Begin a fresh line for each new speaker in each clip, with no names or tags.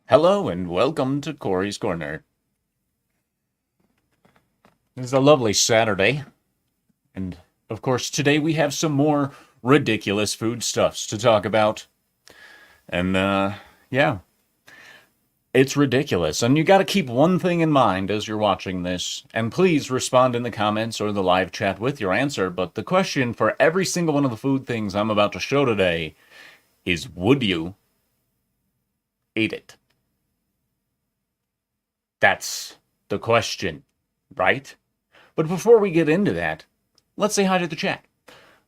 Hello and welcome to Corey's Corner. This is a lovely Saturday, and of course, today we have some more ridiculous foodstuffs to talk about. And, yeah, it's ridiculous. And you gotta keep one thing in mind as you're watching this, and please respond in the comments or the live chat with your answer. But the question for every single one of the food things I'm about to show today is would you eat it? That's the question, right? But before we get into that, let's say hi to the chat.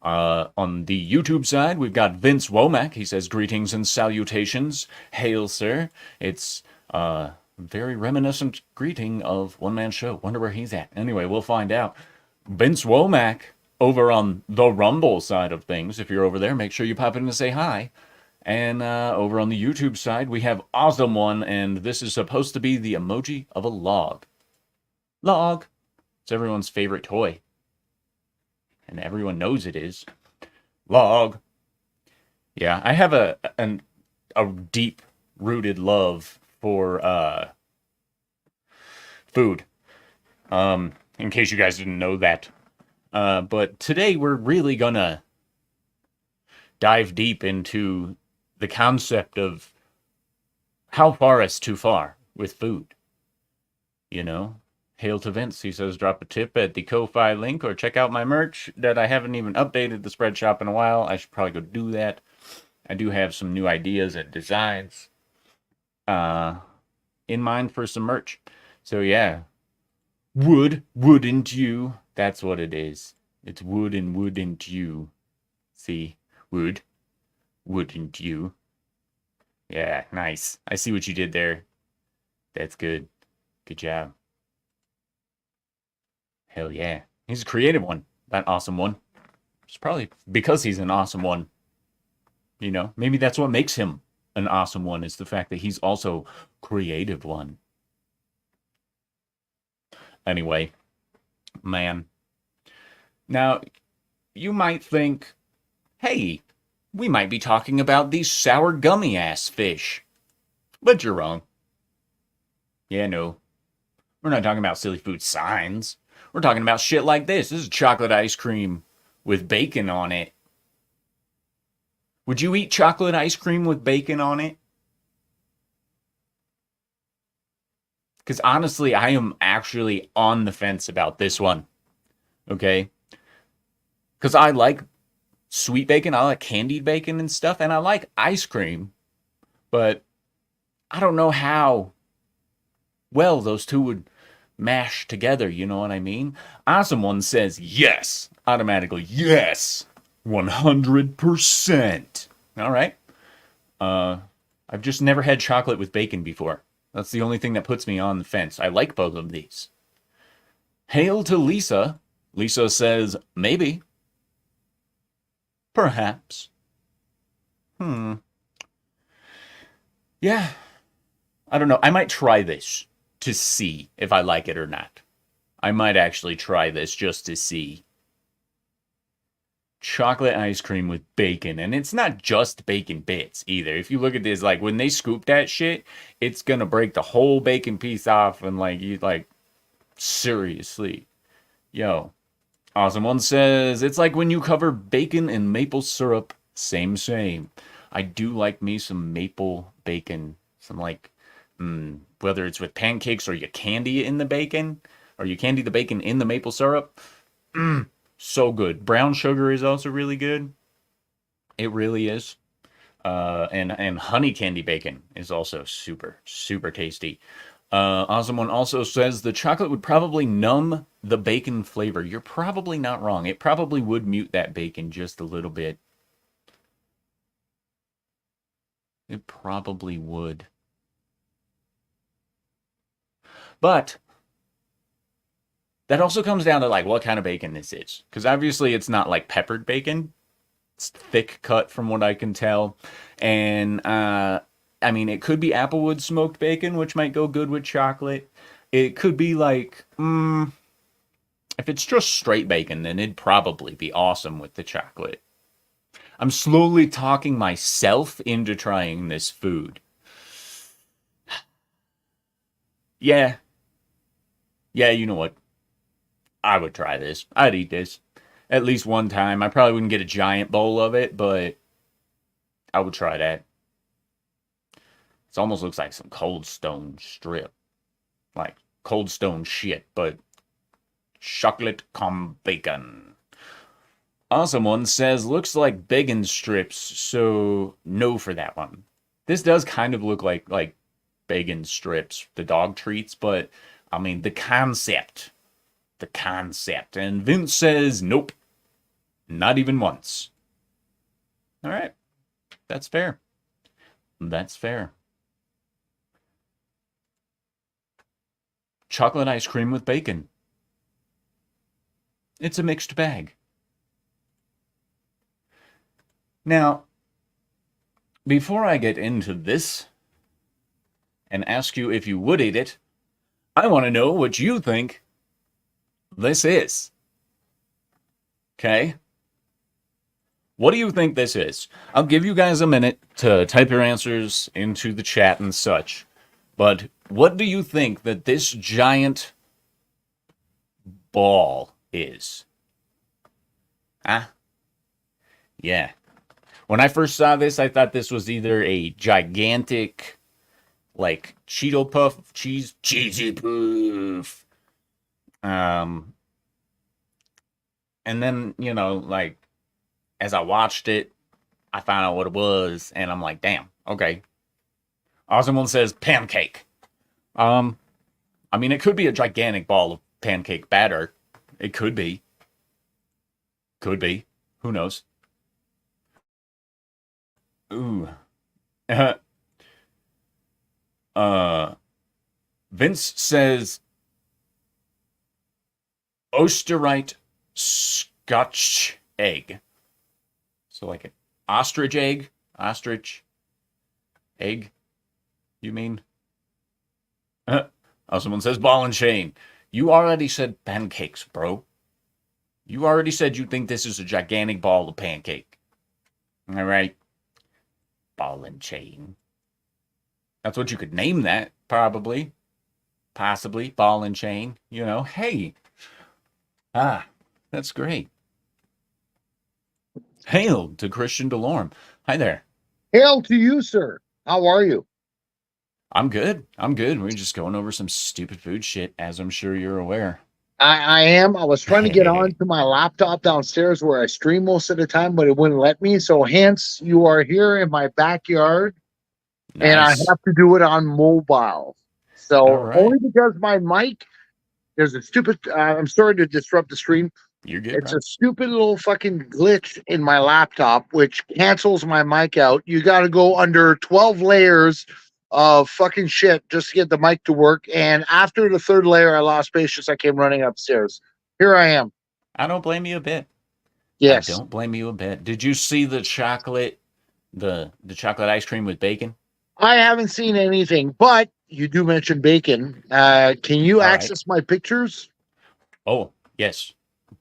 On the YouTube side, we've got Vince Womack. He says, greetings and salutations. Hail, sir. It's a very reminiscent greeting of One Man Show. Wonder where he's at. Anyway, we'll find out. Vince Womack over on the Rumble side of things. If you're over there, make sure you pop in to say hi. And over on the YouTube side, we have Awesome One, and this is supposed to be the emoji of a log. Log. It's everyone's favorite toy. And everyone knows it is. Log. Yeah, I have a deep-rooted love for food. In case you guys didn't know that. But today we're really gonna dive deep into the concept of how far is too far with food. You know? Hail to Vince. He says, drop a tip at the Ko-Fi link or check out my merch that I haven't even updated the spread shop in a while. I should probably go do that. I do have some new ideas and designs in mind for some merch. So yeah, wouldn't you? That's what it is. It's would and wouldn't you. See, wouldn't you? Yeah, nice. I see what you did there. That's good. Good job. Hell yeah. He's a creative one. That awesome one. It's probably because he's an awesome one. You know, maybe that's what makes him an awesome one, is the fact that he's also creative one. Anyway, man. Now, you might think, hey, we might be talking about these sour gummy ass fish. But you're wrong. Yeah, no. We're not talking about silly food signs. We're talking about shit like this. This is chocolate ice cream with bacon on it. Would you eat chocolate ice cream with bacon on it? Because honestly, I am actually on the fence about this one. Okay? Because I like sweet bacon, I like candied bacon and stuff, and I like ice cream. But I don't know how well those two would mash together, you know what I mean? Awesome One says yes, automatically yes, 100%. All right. I've just never had chocolate with bacon before. That's the only thing that puts me on the fence. I like both of these. Hail to Lisa. Lisa says maybe, perhaps. Yeah, I don't know. I might try this to see if I like it or not. I might actually try this just to see. Chocolate ice cream with bacon, and it's not just bacon bits either. If you look at this, like when they scoop that shit, it's gonna break the whole bacon piece off, and like you like seriously, yo. Awesome One says it's like when you cover bacon in maple syrup. Same. I do like me some maple bacon, some like whether it's with pancakes or you candy it in the bacon, or you candy the bacon in the maple syrup. So good. Brown sugar is also really good. It really is. And honey candy bacon is also super tasty. Awesome One also says the chocolate would probably numb the bacon flavor. You're probably not wrong. It probably would mute that bacon just a little bit. It probably would. But that also comes down to like what kind of bacon this is. Because obviously it's not like peppered bacon. It's thick cut from what I can tell. And I mean, it could be applewood smoked bacon, which might go good with chocolate. It could be like, if it's just straight bacon, then it'd probably be awesome with the chocolate. I'm slowly talking myself into trying this food. Yeah. Yeah, you know what? I would try this. I'd eat this at least one time. I probably wouldn't get a giant bowl of it, but I would try that. It almost looks like some Cold Stone strip. Like Cold Stone shit, but chocolate cum bacon. Awesome one says, looks like bacon strips, so no for that one. This does kind of look like bacon strips, the dog treats, but I mean the concept. The concept. And Vince says, nope. Not even once. All right. That's fair. That's fair. Chocolate ice cream with bacon. It's a mixed bag. Now, before I get into this and ask you if you would eat it, I want to know what you think this is. Okay? What do you think this is? I'll give you guys a minute to type your answers into the chat and such. But what do you think that this giant ball is? Huh? Yeah. When I first saw this, I thought this was either a gigantic, like, Cheeto Puff, cheesy puff. And then, you know, like, as I watched it, I found out what it was, and I'm like, damn, okay. Awesome one says pancake. I mean, it could be a gigantic ball of pancake batter. It could be. Could be. Who knows? Ooh. Vince says Osterite Scotch egg. So like an ostrich egg? Ostrich egg? You mean? Oh, someone says ball and chain. You already said pancakes, bro. You already said you think this is a gigantic ball of pancake. All right. Ball and chain. That's what you could name that, probably. Possibly. Ball and chain. You know, hey. Ah, that's great. Hail to Christian DeLorme. Hi there.
Hail to you, sir. How are you?
I'm good. I'm good. We're just going over some stupid food shit, as I'm sure you're aware.
I am. I was trying to get on to my laptop downstairs where I stream most of the time, but it wouldn't let me. So hence you are here in my backyard and I
Nice.
have to do it on mobile.
All
So
right.
only because my mic, there's a stupid, I'm sorry to disrupt the stream.
You're good,
It's
bro.
a stupid little fucking glitch in my laptop, which cancels my mic out. You got to go under 12 layers of fucking shit just to get the mic to work. And after the third layer, I lost patience. I came running upstairs. Here I am.
I don't blame you a bit. I
Yes.
don't blame you a bit. Did you see the chocolate, the chocolate ice cream with bacon?
I haven't seen anything, but you do mention bacon. Can you
All right.
access my pictures?
Oh, yes.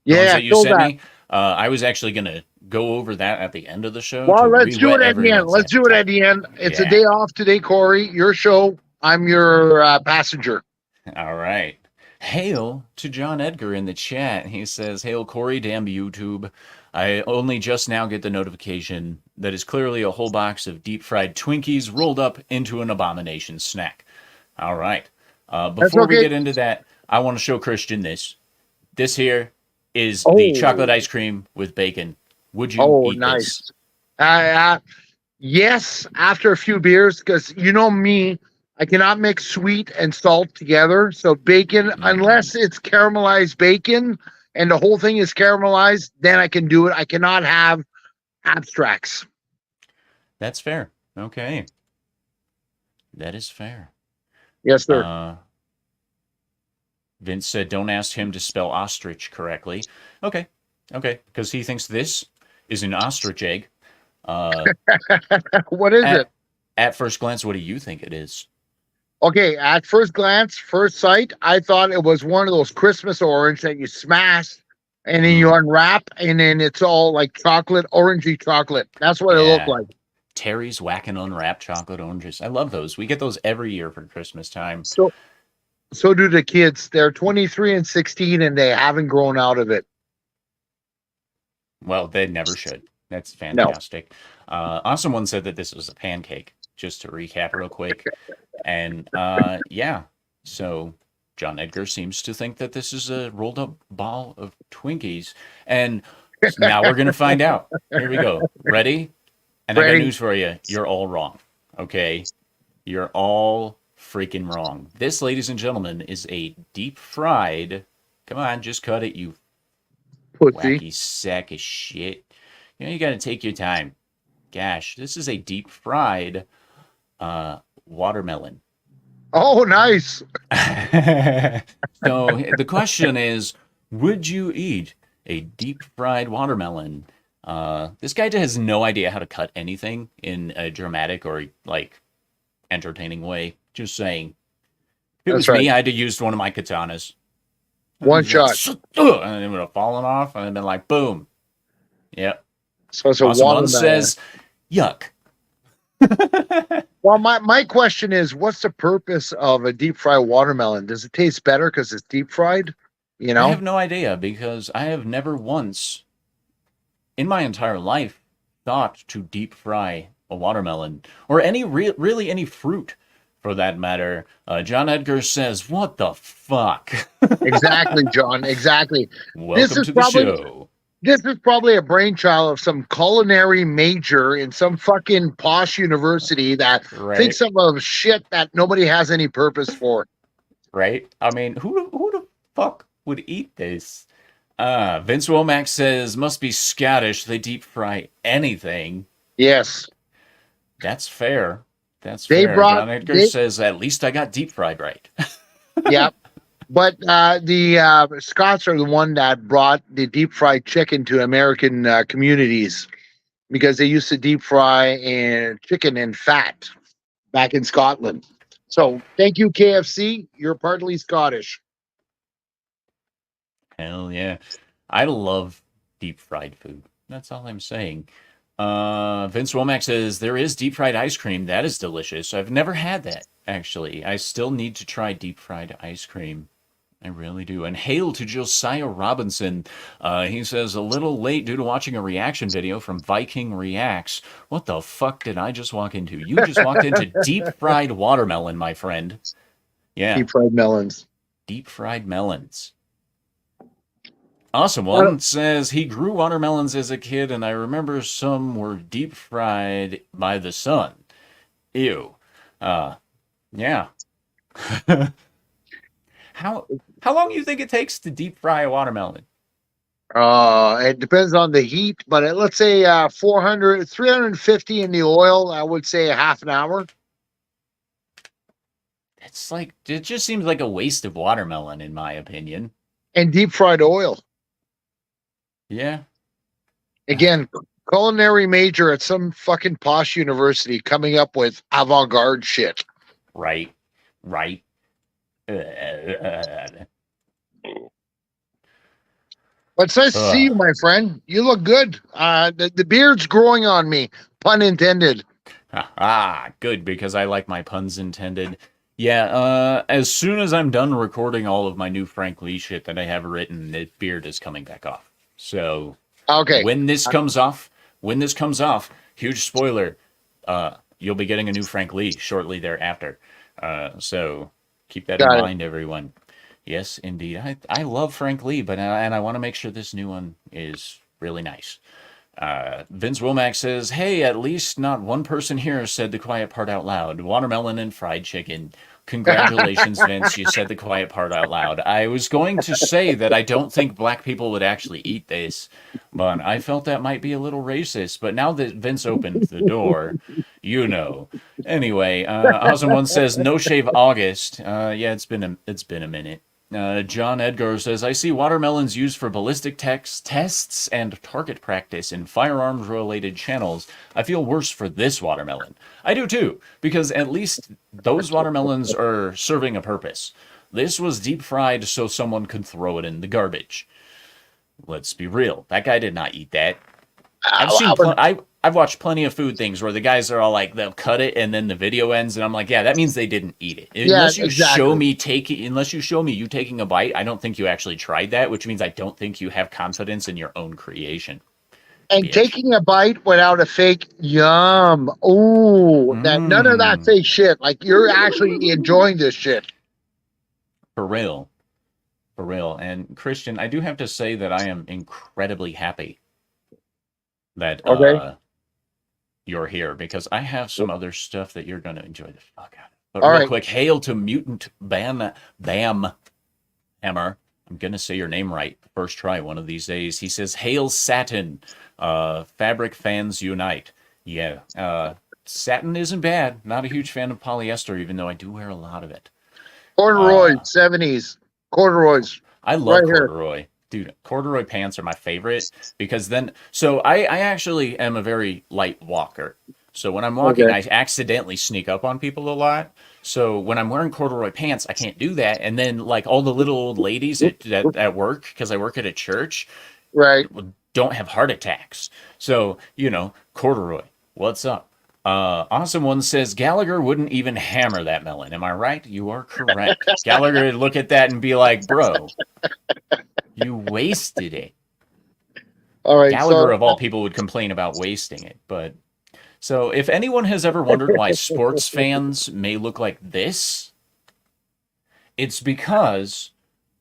The ones
Yeah,
that you
show
sent
that.
me. I was actually gonna go over that at the end of the show
Well,
to
let's do
re-whet
it at the end.
everyone's
Let's do it at
appetite.
the end. It's a
Yeah.
day off today, Corey. Your show. I'm your passenger.
All right. Hail to John Edgar in the chat. He says, Hail Corey, damn YouTube. I only just now get the notification that is clearly a whole box of deep fried Twinkies rolled up into an abomination snack. All right.
That's
Before we
okay.
get into that, I want to show Christian this. This here is the chocolate
Oh,
ice cream with bacon. Would you
oh,
eat this?
nice. Yes, after a few beers, because you know me, I cannot mix sweet and salt together. So bacon,
Mm,
unless it's caramelized bacon and the whole thing is caramelized, then I can do it. I cannot have abstracts.
that's fair. Okay. That is fair.
Yes, sir.
Uh, Vince said, "Don't ask him to spell ostrich correctly." Okay, okay, because he thinks this is an ostrich egg. Uh,
What is it?
at at first glance, what do you think it is?
Okay, at first glance, first sight, I thought it was one of those Christmas orange that you smash and then you
Mm,
unwrap and then it's all like chocolate, orangey chocolate. That's what it looked
yeah,
like.
Terry's Whack and Unwrapped Chocolate Oranges. I love those. We get those every year for Christmas time.
So So do the kids. They're 23 and 16, and they haven't grown out of it.
Well, they never should. That's
No.
fantastic. Awesome one said that this was a pancake, just to recap real quick. And yeah, so John Edgar seems to think that this is a rolled up ball of Twinkies. And now we're going to find out. Here we go. Ready? And I got
Ready?
news for you. You're all wrong. Okay? You're all freaking wrong. This, ladies and gentlemen, is a deep fried. Come on, just cut it, you
Pussy.
wacky sack of shit. You know, you got to take your time. Gosh, this is a deep fried watermelon.
Oh, nice.
So the question is, would you eat a deep fried watermelon? This guy has no idea how to cut anything in a dramatic or like entertaining way. Just saying. If it
That's
was
right.
me, I'd have used one of my katanas.
One shot.
And it would have fallen off and been like, boom. Yep.
So it's a
Awesome one
watermelon.
says, yuck.
Well, my question is, what's the purpose of a deep fried watermelon? Does it taste better because it's deep fried? You
I
know?
have no idea because I have never once in my entire life thought to deep fry a watermelon or any really any fruit for that matter. John Edgar says, "What the fuck?"
Exactly, John. Exactly. This
Welcome
is
to the
probably
show.
this is probably a brainchild of some culinary major in some fucking posh university that
Right,
thinks of shit that nobody has any purpose for.
right. I mean, who the fuck would eat this? Vince Womack says, "Must be Scottish. They deep fry anything."
Yes.
That's fair. That's
They
fair.
brought
John Edgar
they
says, "At least I got deep fried right."
yeah. But the Scots are the one that brought the deep fried chicken to American communities because they used to deep fry chicken in fat back in Scotland. So thank you, KFC. You're partly Scottish.
Hell yeah. I love deep fried food. That's all I'm saying. Vince Womack says there is deep fried ice cream. That is delicious. I've never had that, actually. I still need to try deep fried ice cream. I really do. And hail to Josiah Robinson. He says, a little late due to watching a reaction video from Viking Reacts. What the fuck did I just walk into? You just walked into deep fried watermelon, my friend. Yeah,
Deep fried melons.
deep fried melons. Awesome
What-
one says he grew watermelons as a kid, and I remember some were deep fried by the sun. Ew. Uh, yeah. how how long do you think it takes to deep fry a watermelon?
It depends on the heat, but let's say 400, 350 in the oil. I would say a half an hour.
It's like it just seems like a waste of watermelon, in my opinion.
And deep fried oil.
Yeah.
Again, culinary major at some fucking posh university coming up with avant garde shit.
Right. Right.
But it's nice to see you, my friend. You look good. The beard's growing on me, pun intended.
Good, because I like my puns intended. Yeah, as soon as I'm done recording all of my new Frank Lee shit that I have written, the beard is coming back off. So
Okay.
when this comes off, huge spoiler, you'll be getting a new Frank Lee shortly thereafter. So keep that in
Got it.
mind, everyone. Yes, indeed. I love Frank Lee, but and I want to make sure this new one is really nice. Vince Womack says, "Hey, at least not one person here said the quiet part out loud. Watermelon and fried chicken. Congratulations, Vince. You said the quiet part out loud. I was going to say that I don't think black people would actually eat this, but I felt that might be a little racist. But now that Vince opened the door, you know. Anyway, Awesome One says, no shave August. Yeah, it's been a minute. John Edgar says, I see watermelons used for ballistic tests and target practice in firearms related channels. I feel worse for this watermelon. I do too, because at least those watermelons are serving a purpose. This was deep fried so someone could throw it in the garbage. Let's be real. That guy did not eat that.
I would,
I've watched plenty of food things where the guys are all like, they'll cut it and then the video ends, and I'm like, yeah, that means they didn't eat it.
Yeah, exactly.
Unless you show me you taking a bite, I don't think you actually tried that, which means I don't think you have confidence in your own creation,
And
bitch.
taking a bite without a fake yum. Oh, that none of that
Mmm.
fake shit. Like you're actually enjoying this shit.
For real. For real. And Christian, I do have to say that I am incredibly happy that
Okay.
you're here because I have some other stuff that you're gonna enjoy the fuck out of. But
All
real
right.
quick, hail to Mutant Bam Hammer. I'm gonna say your name right first try one of these days. He says, "Hail Satin, fabric fans unite." Yeah, satin isn't bad. Not a huge fan of polyester, even though I do wear a lot of it.
Corduroy,
Uh,
70s. Corduroys.
I
Right
love
here.
corduroy. Dude, corduroy pants are my favorite because then, so I actually am a very light walker. So when I'm walking,
Okay.
I accidentally sneak up on people a lot. So when I'm wearing corduroy pants, I can't do that. And then, like, all the little old ladies at work, because I work at a church,
Right.
don't have heart attacks. So, corduroy, what's up? Awesome One says Gallagher wouldn't even hammer that melon. Am I right? You are correct. Gallagher would look at that and be like, bro, you wasted it.
All right.
Gallagher,
So
of all people, would complain about wasting it. But so, if anyone has ever wondered why sports fans may look like this, it's because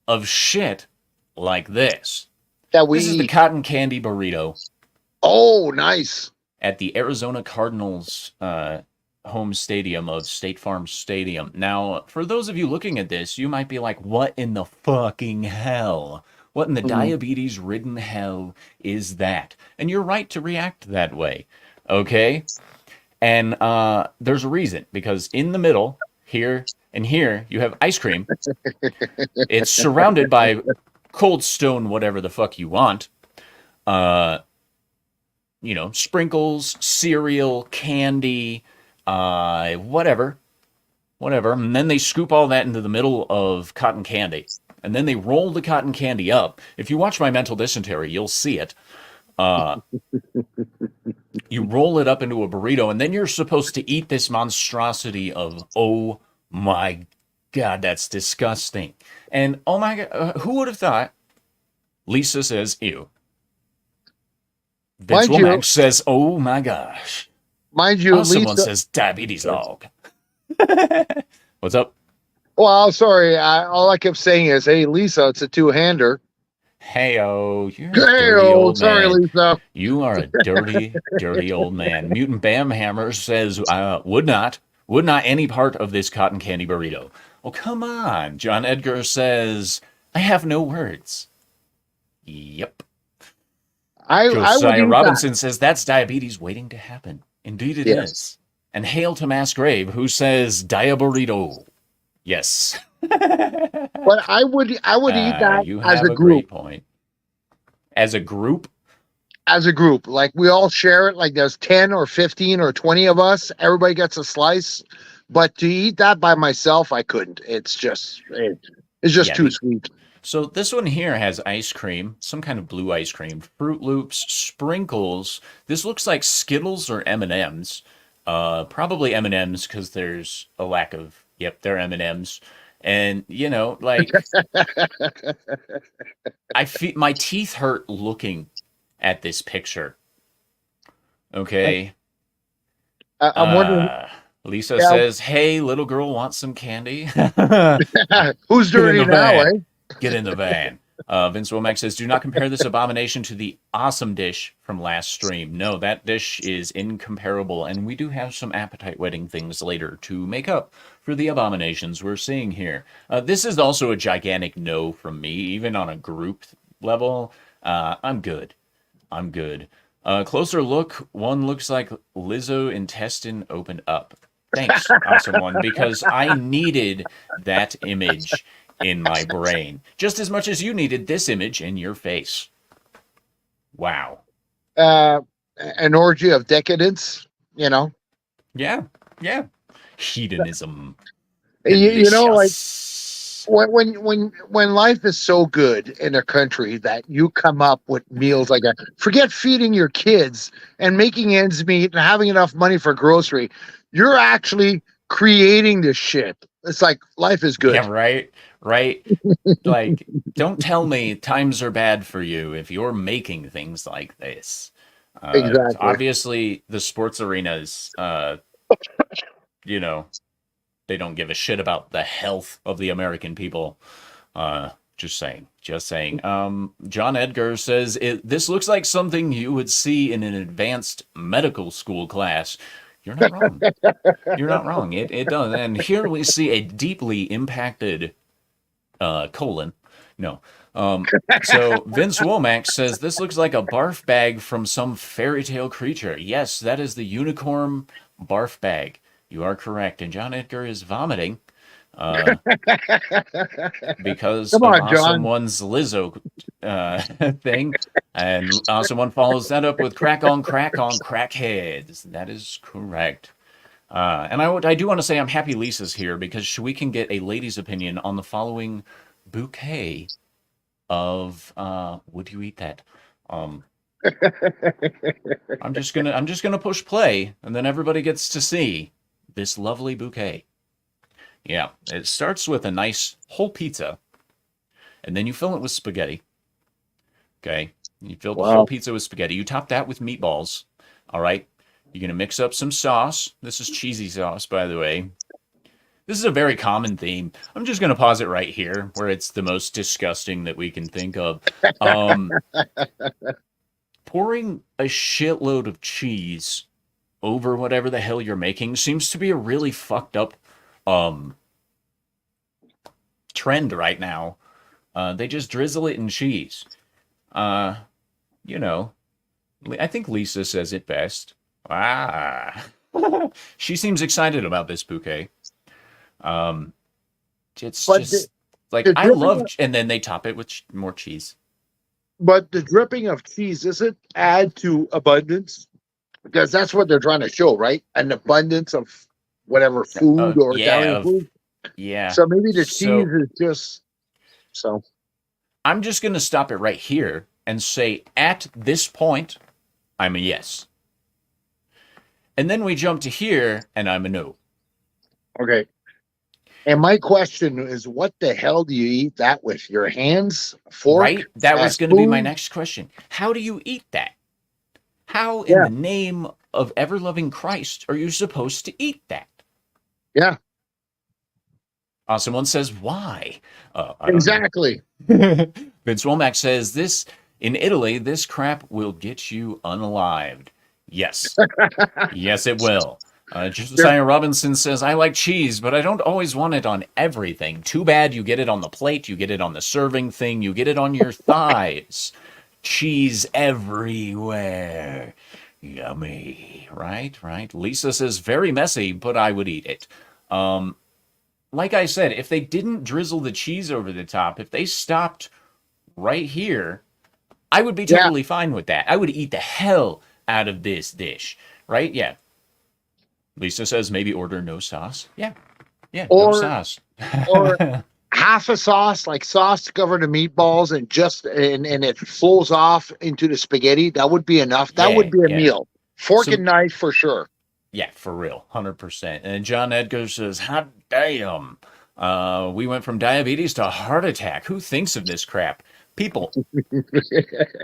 of shit like this.
that we
This is the
eat.
cotton candy burrito
Oh, nice.
at the Arizona Cardinals home stadium of State Farm Stadium. Now, for those of you looking at this, you might be like, what in the fucking hell? What in the
Mhm.
diabetes ridden hell is that? And you're right to react that way. Okay? And there's a reason, because in the middle, here and here, you have ice cream. It's surrounded by Cold Stone, whatever the fuck you want. Uh, sprinkles, cereal, candy, whatever. And then they scoop all that into the middle of cotton candy. And then they roll the cotton candy up. If you watch my mental dysentery, you'll see it. Uh, you roll it up into a burrito, and then you're supposed to eat this monstrosity of, oh my God, that's disgusting. And oh my God, who would have thought? Lisa says, ew. Vince
Mind you,
Womack says, oh my gosh.
mind you,
Someone
Lisa.
says diabetes log. What's up?
Well, sorry. All I kept saying is, "Hey, Lisa, it's a two-hander."
Hey, oh, you're a
Hey,
dirty
oh,
old
sorry,
man.
Lisa.
You are a dirty, dirty old man. Mutant Bamhammer says, would not any part of this cotton candy burrito. Well, come on. John Edgar says, I have no words. Yep.
I would
Josiah
eat that.
Robinson says, that's diabetes waiting to happen. Indeed it
Yes,
is. And hail to Mass Grave, who says, dia burrito. Yes.
but I would eat that
You
as
have
a
a
group.
great point. As a group,
As a group, like we all share it. Like there's 10 or 15 or 20 of us. Everybody gets a slice. But to eat that by myself, I couldn't. It's just
yeah,
too sweet.
so this one here has ice cream, some kind of blue ice cream, Fruit Loops, sprinkles. This looks like Skittles or M&Ms. Probably M&Ms because there's a lack of. Yep, they're M&Ms. And like I feel my teeth hurt looking at this picture. Okay.
I'm wondering,
Uh, Lisa
yeah,
says, "Hey, little girl, wants some candy? Get
who's
in
dirty
the
now,
van."
eh?
Get in the van. Vince Womack says, do not compare this abomination to the awesome dish from last stream. No, that dish is incomparable, and we do have some appetite whetting things later to make up for the abominations we're seeing here. This is also a gigantic no from me, even on a group level. I'm good. I'm good. Closer look, one looks like Lizzo intestine opened up. Thanks, awesome one, because I needed that image in my brain just as much as you needed this image in your face. Wow.
Uh, an orgy of decadence, you know.
Yeah, yeah. Hedonism.
Like
Delicious.
when life is so good in a country that you come up with meals like that, forget feeding your kids and making ends meet and having enough money for grocery. You're actually creating this shit. It's like life is
Yeah,
good.
right, right. Like, don't tell me times are bad for you if you're making things like this.
Exactly.
Obviously, the sports arenas, you know, they don't give a shit about the health of the American people. Just saying, just saying. John Edgar says this looks like something you would see in an advanced medical school class. You're not wrong. You're not wrong. It does. And here we see a deeply impacted colon. No. So Vince Womack says this looks like a barf bag from some fairy tale creature. Yes, that is the unicorn barf bag. You are correct. And John Edgar is vomiting because
Come
of
on,
Awesome
John.
One's Lizzo thing. And Awesome One follows that up with crack on crackheads. That is correct. And I do want to say I'm happy Lisa's here because we can get a lady's opinion on the following bouquet of would you eat that? Um, I'm just gonna push play, and then everybody gets to see this lovely bouquet. Yeah, it starts with a nice whole pizza, and then you fill it with spaghetti. Okay, you fill the whole
Wow.
pizza with spaghetti. You top that with meatballs. All right, you're gonna mix up some sauce. This is cheesy sauce, by the way. This is a very common theme. I'm just going to pause it right here where it's the most disgusting that we can think of. Um, Pouring a shitload of cheese over whatever the hell you're making seems to be a really fucked up um, trend right now. They just drizzle it in cheese. Uh, you know, I think Lisa says it best. Ah. She seems excited about this bouquet. Um, it's
But the,
just like
the
I
dripping
love, and then they top it with more cheese.
but the dripping of cheese doesn't add to abundance because that's what they're trying to show, right? An abundance of whatever food or
Yeah,
Italian
of
food.
yeah.
So maybe the cheese
So
is just so.
I'm just gonna stop it right here and say at this point, I'm a yes. And then we jump to here and I'm a no.
Okay. And my question is, what the hell do you eat that with? Your hands, fork,
Right? That was gonna be my
spoon?
next question. How do you eat that? How in
Yeah,
the name of ever loving Christ are you supposed to eat that?
yeah,
Someone says, why? I don't know.
exactly.
Vince Womack says, this in Italy, this crap will get you unalived. Yes. Yes, it will.
There,
Josiah Robinson says, I like cheese, but I don't always want it on everything. Too bad you get it on the plate, you get it on the serving thing, you get it on your thighs. Cheese everywhere. Yummy. Right, right. Lisa says, very messy, but I would eat it. Like I said, if they didn't drizzle the cheese over the top, if they stopped right here, I would be
yeah.
totally fine with that. I would eat the hell out of this dish. Right? Yeah. Lisa says maybe order no sauce. Yeah. Yeah, no
Or
sauce.
or half a sauce, like sauce covered in meatballs, and just and it flows off into the spaghetti. That would be enough. That would
Yeah,
be a
yeah.
meal. Fork
Some
and knife for sure.
yeah, for real. 100%. And John Edgar says, hot damn. We went from diabetes to heart attack. Who thinks of this crap? People.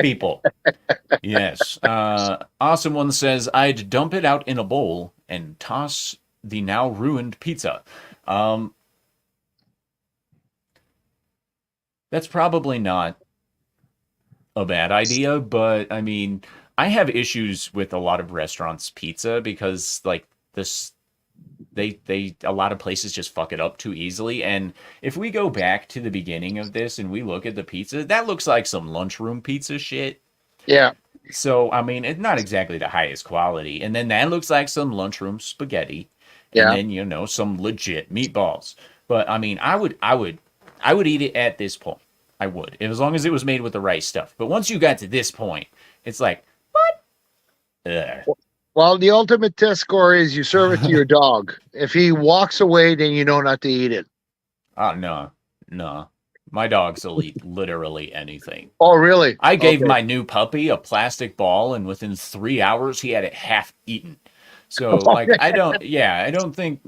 People. Yes. Awesome One says, I'd dump it out in a bowl and toss the now ruined pizza. Um, that's probably not a bad idea, but I mean, I have issues with a lot of restaurants' pizza because like this they a lot of places just fuck it up too easily. And if we go back to the beginning of this and we look at the pizza, that looks like some lunchroom pizza shit.
Yeah,
So, I mean, it's not exactly the highest quality. And then that looks like some lunchroom spaghetti. And
yeah.
then, some legit meatballs. But I mean, I would eat it at this point. I would, as long as it was made with the right stuff. But once you got to this point, it's like, ugh.
Well, the ultimate test score is you serve it to your dog. If he walks away, then you know not to eat it.
Oh no, No, my dogs will eat literally anything.
Oh, really?
I gave
Okay.
my new puppy a plastic ball, and within 3 hours, he had it half eaten. So, like, I don't think,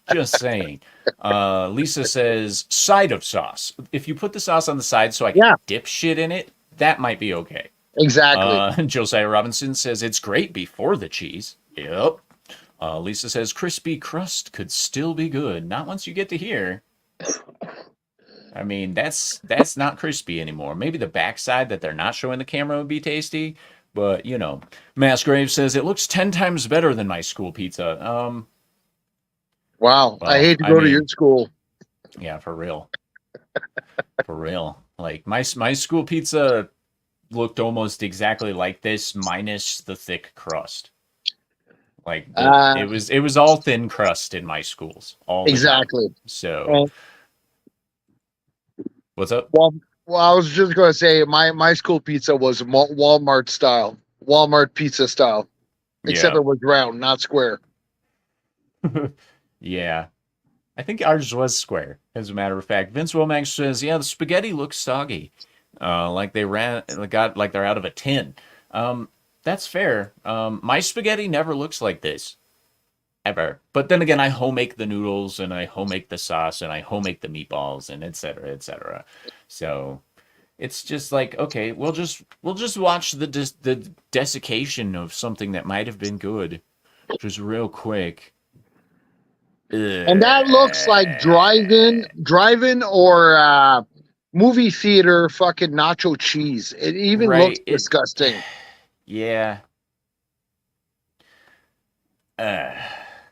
just saying. Lisa says, side of sauce. If you put the sauce on the side so I can
Yeah,
dip shit in it, that might be okay.
exactly.
Josiah Robinson says, it's great before the cheese. Yep. Lisa says, crispy crust could still be good. Not once you get to here. I mean, that's not crispy anymore. Maybe the backside that they're not showing the camera would be tasty, but you know, Massgrave says it looks 10 times better than my school pizza.
Wow. I
Well,
hate to
I
go to your
mean,
school.
yeah, for real, for real. Like my school pizza looked almost exactly like this, minus the thick crust. Like
Uh,
it was all thin crust in my schools all the time.
exactly.
So
Well,
what's up?
well, well, I was just going to say my school pizza was Walmart style, Walmart pizza style, except
Yeah,
it was round, not square.
yeah. I think ours was square, as a matter of fact. Vince Womack says, "Yeah, the spaghetti looks soggy, like they got like they're out of a tin." That's fair. My spaghetti never looks like this ever. But then again, I home make the noodles and I home make the sauce and I home make the meatballs and etc. etc. So it's just like okay, we'll just watch the desiccation of something that might have been good, just real quick.
And that looks like
Ugh.
drive-in or movie theater fucking nacho cheese. It even looks
Right.
disgusting.
Yeah. Uh,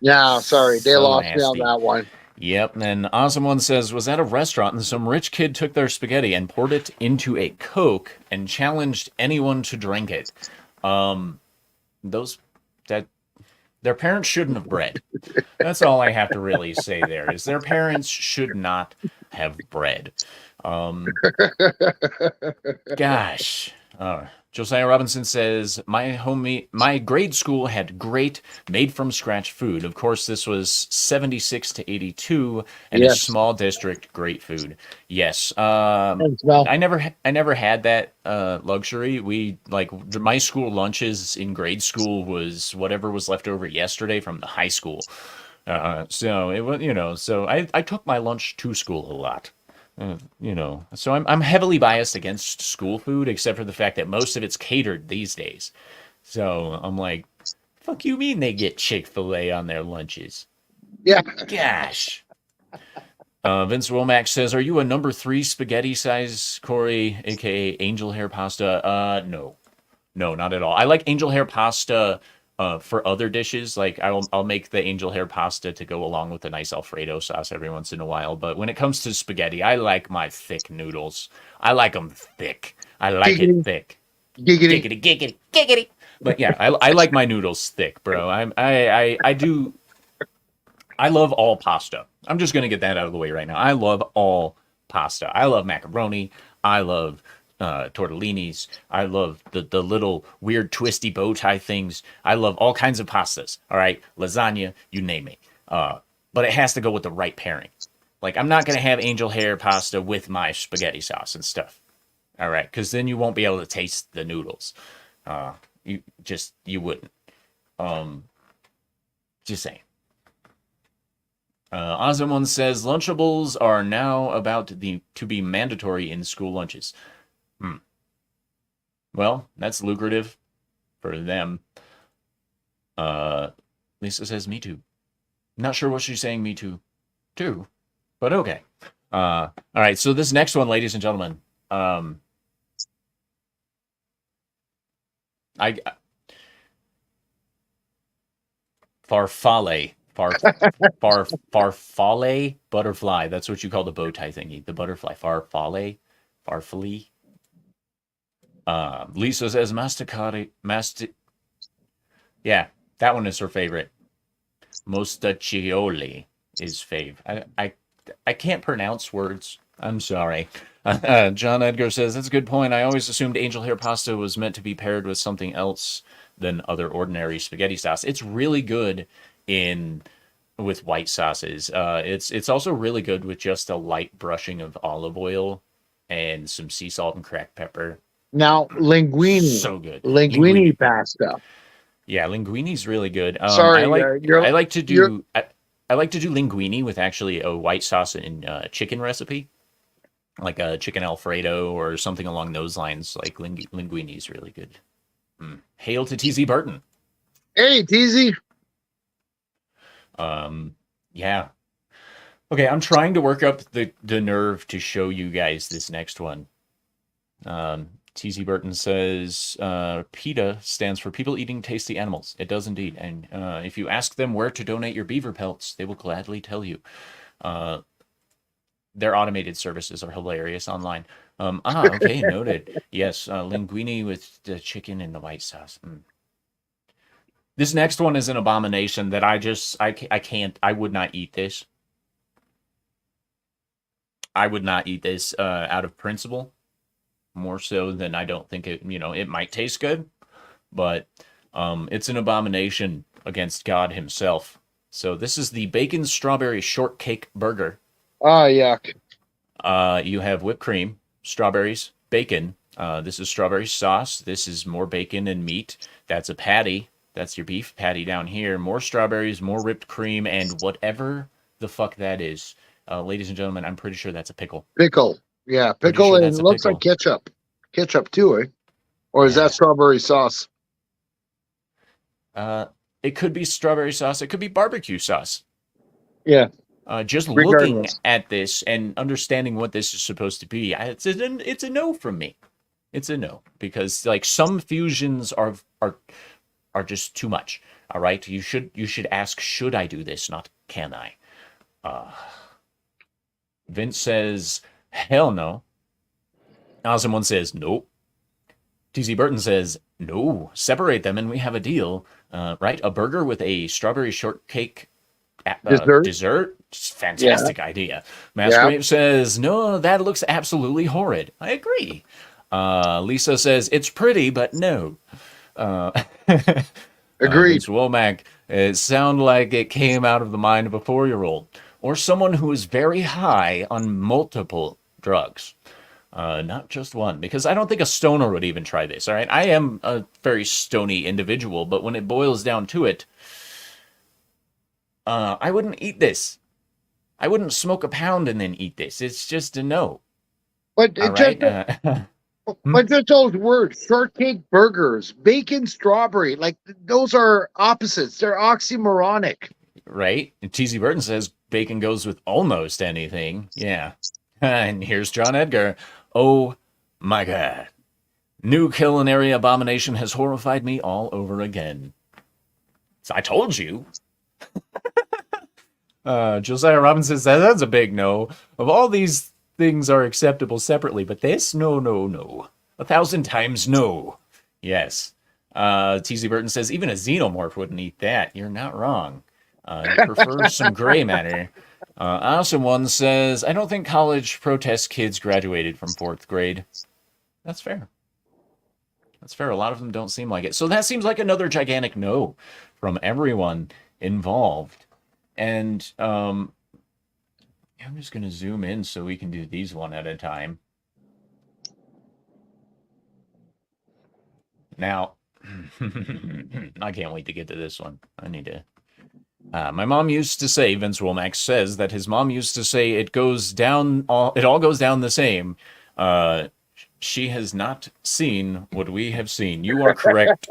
Yeah, sorry, they
so
lost me on
nasty.
that one.
Yep. And then Awesome One says, was at a restaurant and some rich kid took their spaghetti and poured it into a Coke and challenged anyone to drink it. Um, those that their parents shouldn't have bred. That's all I have to really say there is their parents should not have bred. Um, Gosh. Josiah Robinson says, my grade school had great made from scratch food. Of course, this was 76 to 82 and a
Yes,
small district, great food. Yes.
thanks, Mel.
I never had that luxury. We like my school lunches in grade school was whatever was left over yesterday from the high school. So it was, so I took my lunch to school a lot. So I'm heavily biased against school food, except for the fact that most of it's catered these days. So I'm like, fuck you mean they get Chick-fil-A on their lunches?
Yeah,
Gosh. Vince Womack says, "Are you a number three spaghetti size, Corey, aka angel hair pasta?" No, no, not at all. I like angel hair pasta for other dishes. Like I'll make the angel hair pasta to go along with a nice Alfredo sauce every once in a while. But when it comes to spaghetti, I like my thick noodles. I like them thick. I like it
giggity,
thick.
giggity.
Giggity, giggity, giggity. But yeah, I like my noodles thick, bro. I do. I love all pasta. I'm just gonna get that out of the way right now. I love all pasta. I love macaroni. I love tortellinis. I love the little weird twisty bow tie things. I love all kinds of pastas. All right, lasagna, you name it. But it has to go with the right pairing. Like I'm not gonna have angel hair pasta with my spaghetti sauce and stuff. All right, because then you won't be able to taste the noodles. You wouldn't. Um, just saying. Ozamon says Lunchables are now to be mandatory in school lunches. Hmm. Well, that's lucrative for them. Uh, Lisa says me too. Not sure what she's saying me too, but okay. All right. So this next one, ladies and gentlemen, I farfalle farfalle butterfly. That's what you call the bow tie thingy. The butterfly farfalle. Lisa says masticati Yeah, that one is her favorite. Mostaccioli is fave. I can't pronounce words. I'm sorry. John Edgar says that's a good point. I always assumed angel hair pasta was meant to be paired with something else than other ordinary spaghetti sauce. It's really good in with white sauces. It's also really good with just a light brushing of olive oil and some sea salt and cracked pepper.
Now, linguine,
So good.
linguine
Linguine.
pasta.
Yeah, linguini's really good. I
Sorry,
like
you're
I like to
you're
do I like to do linguine with actually a white sauce and chicken recipe, like a chicken Alfredo or something along those lines. Like linguine is really good. Hail to TZ Burton.
hey, Teasy.
Um, yeah. Okay, I'm trying to work up the nerve to show you guys this next one. TZ Burton says PETA stands for People Eating Tasty Animals. It does indeed. And if you ask them where to donate your beaver pelts, they will gladly tell you. Uh, their automated services are hilarious online. Okay, noted. Yes, linguine with the chicken and the white sauce. This next one is an abomination that I can't, I would not eat this. I would not eat this out of principle, more so than I don't think it, it might taste good, but it's an abomination against God himself. So this is the bacon strawberry shortcake burger.
Oh, yuck.
You have whipped cream, strawberries, bacon. This is strawberry sauce. This is more bacon and meat. That's a patty. That's your beef patty down here. More strawberries, more whipped cream, and whatever the fuck that is. Ladies and gentlemen, I'm pretty sure that's a pickle.
Pickle. Yeah,
Pretty
pickle
sure
and
that's
it
a
looks like
pickle.
ketchup. Ketchup too, eh? Or is that
Yeah.
strawberry sauce?
Uh, it could be strawberry sauce. It could be barbecue sauce.
Yeah,
Just looking
regardless.
at this and understanding what this is supposed to be, it's a no from me. It's a no because like some fusions are just too much. All right, you should ask, should I do this, not can I? Vince says hell no. Someone says nope. TZ Burton says no. Separate them and we have a deal. Right, a burger with a strawberry shortcake
Dessert?
dessert.
Yeah,
Fantastic idea.
yeah.
Massgrave says, no, that looks absolutely horrid. I agree. Lisa says, it's pretty, but no.
Agreed.
Vince Womack, it sounded like it came out of the mind of a 4-year-old or someone who is very high on multiple drugs. Not just one, because I don't think a stoner would even try this. All right, I am a very stony individual, but when it boils down to it, I wouldn't eat this. I wouldn't smoke a pound and then eat this. It's just a no.
But
All
it just
right.
but just those words, shortcake burgers, bacon strawberry, like those are opposites. They're oxymoronic.
Right. And TZ Burton says bacon goes with almost anything. Yeah. And here's John Edgar. Oh my God. New culinary abomination has horrified me all over again. So I told you. Josiah Robinson says that's a big no. Of all these things are acceptable separately, but this, no, no, no. 1,000 times no. Yes. TZ Burton says even a xenomorph wouldn't eat that. You're not wrong. He prefers some gray matter. Awesome One says, I don't think college protest kids graduated from 4th grade. That's fair. That's fair. A lot of them don't seem like it. So that seems like another gigantic no from everyone involved. And I'm just going to zoom in so we can do these one at a time. Now, I can't wait to get to this one. I need to. My mom used to say, Vince Womack says that his mom used to say it all goes down the same. She has not seen what we have seen. You are correct.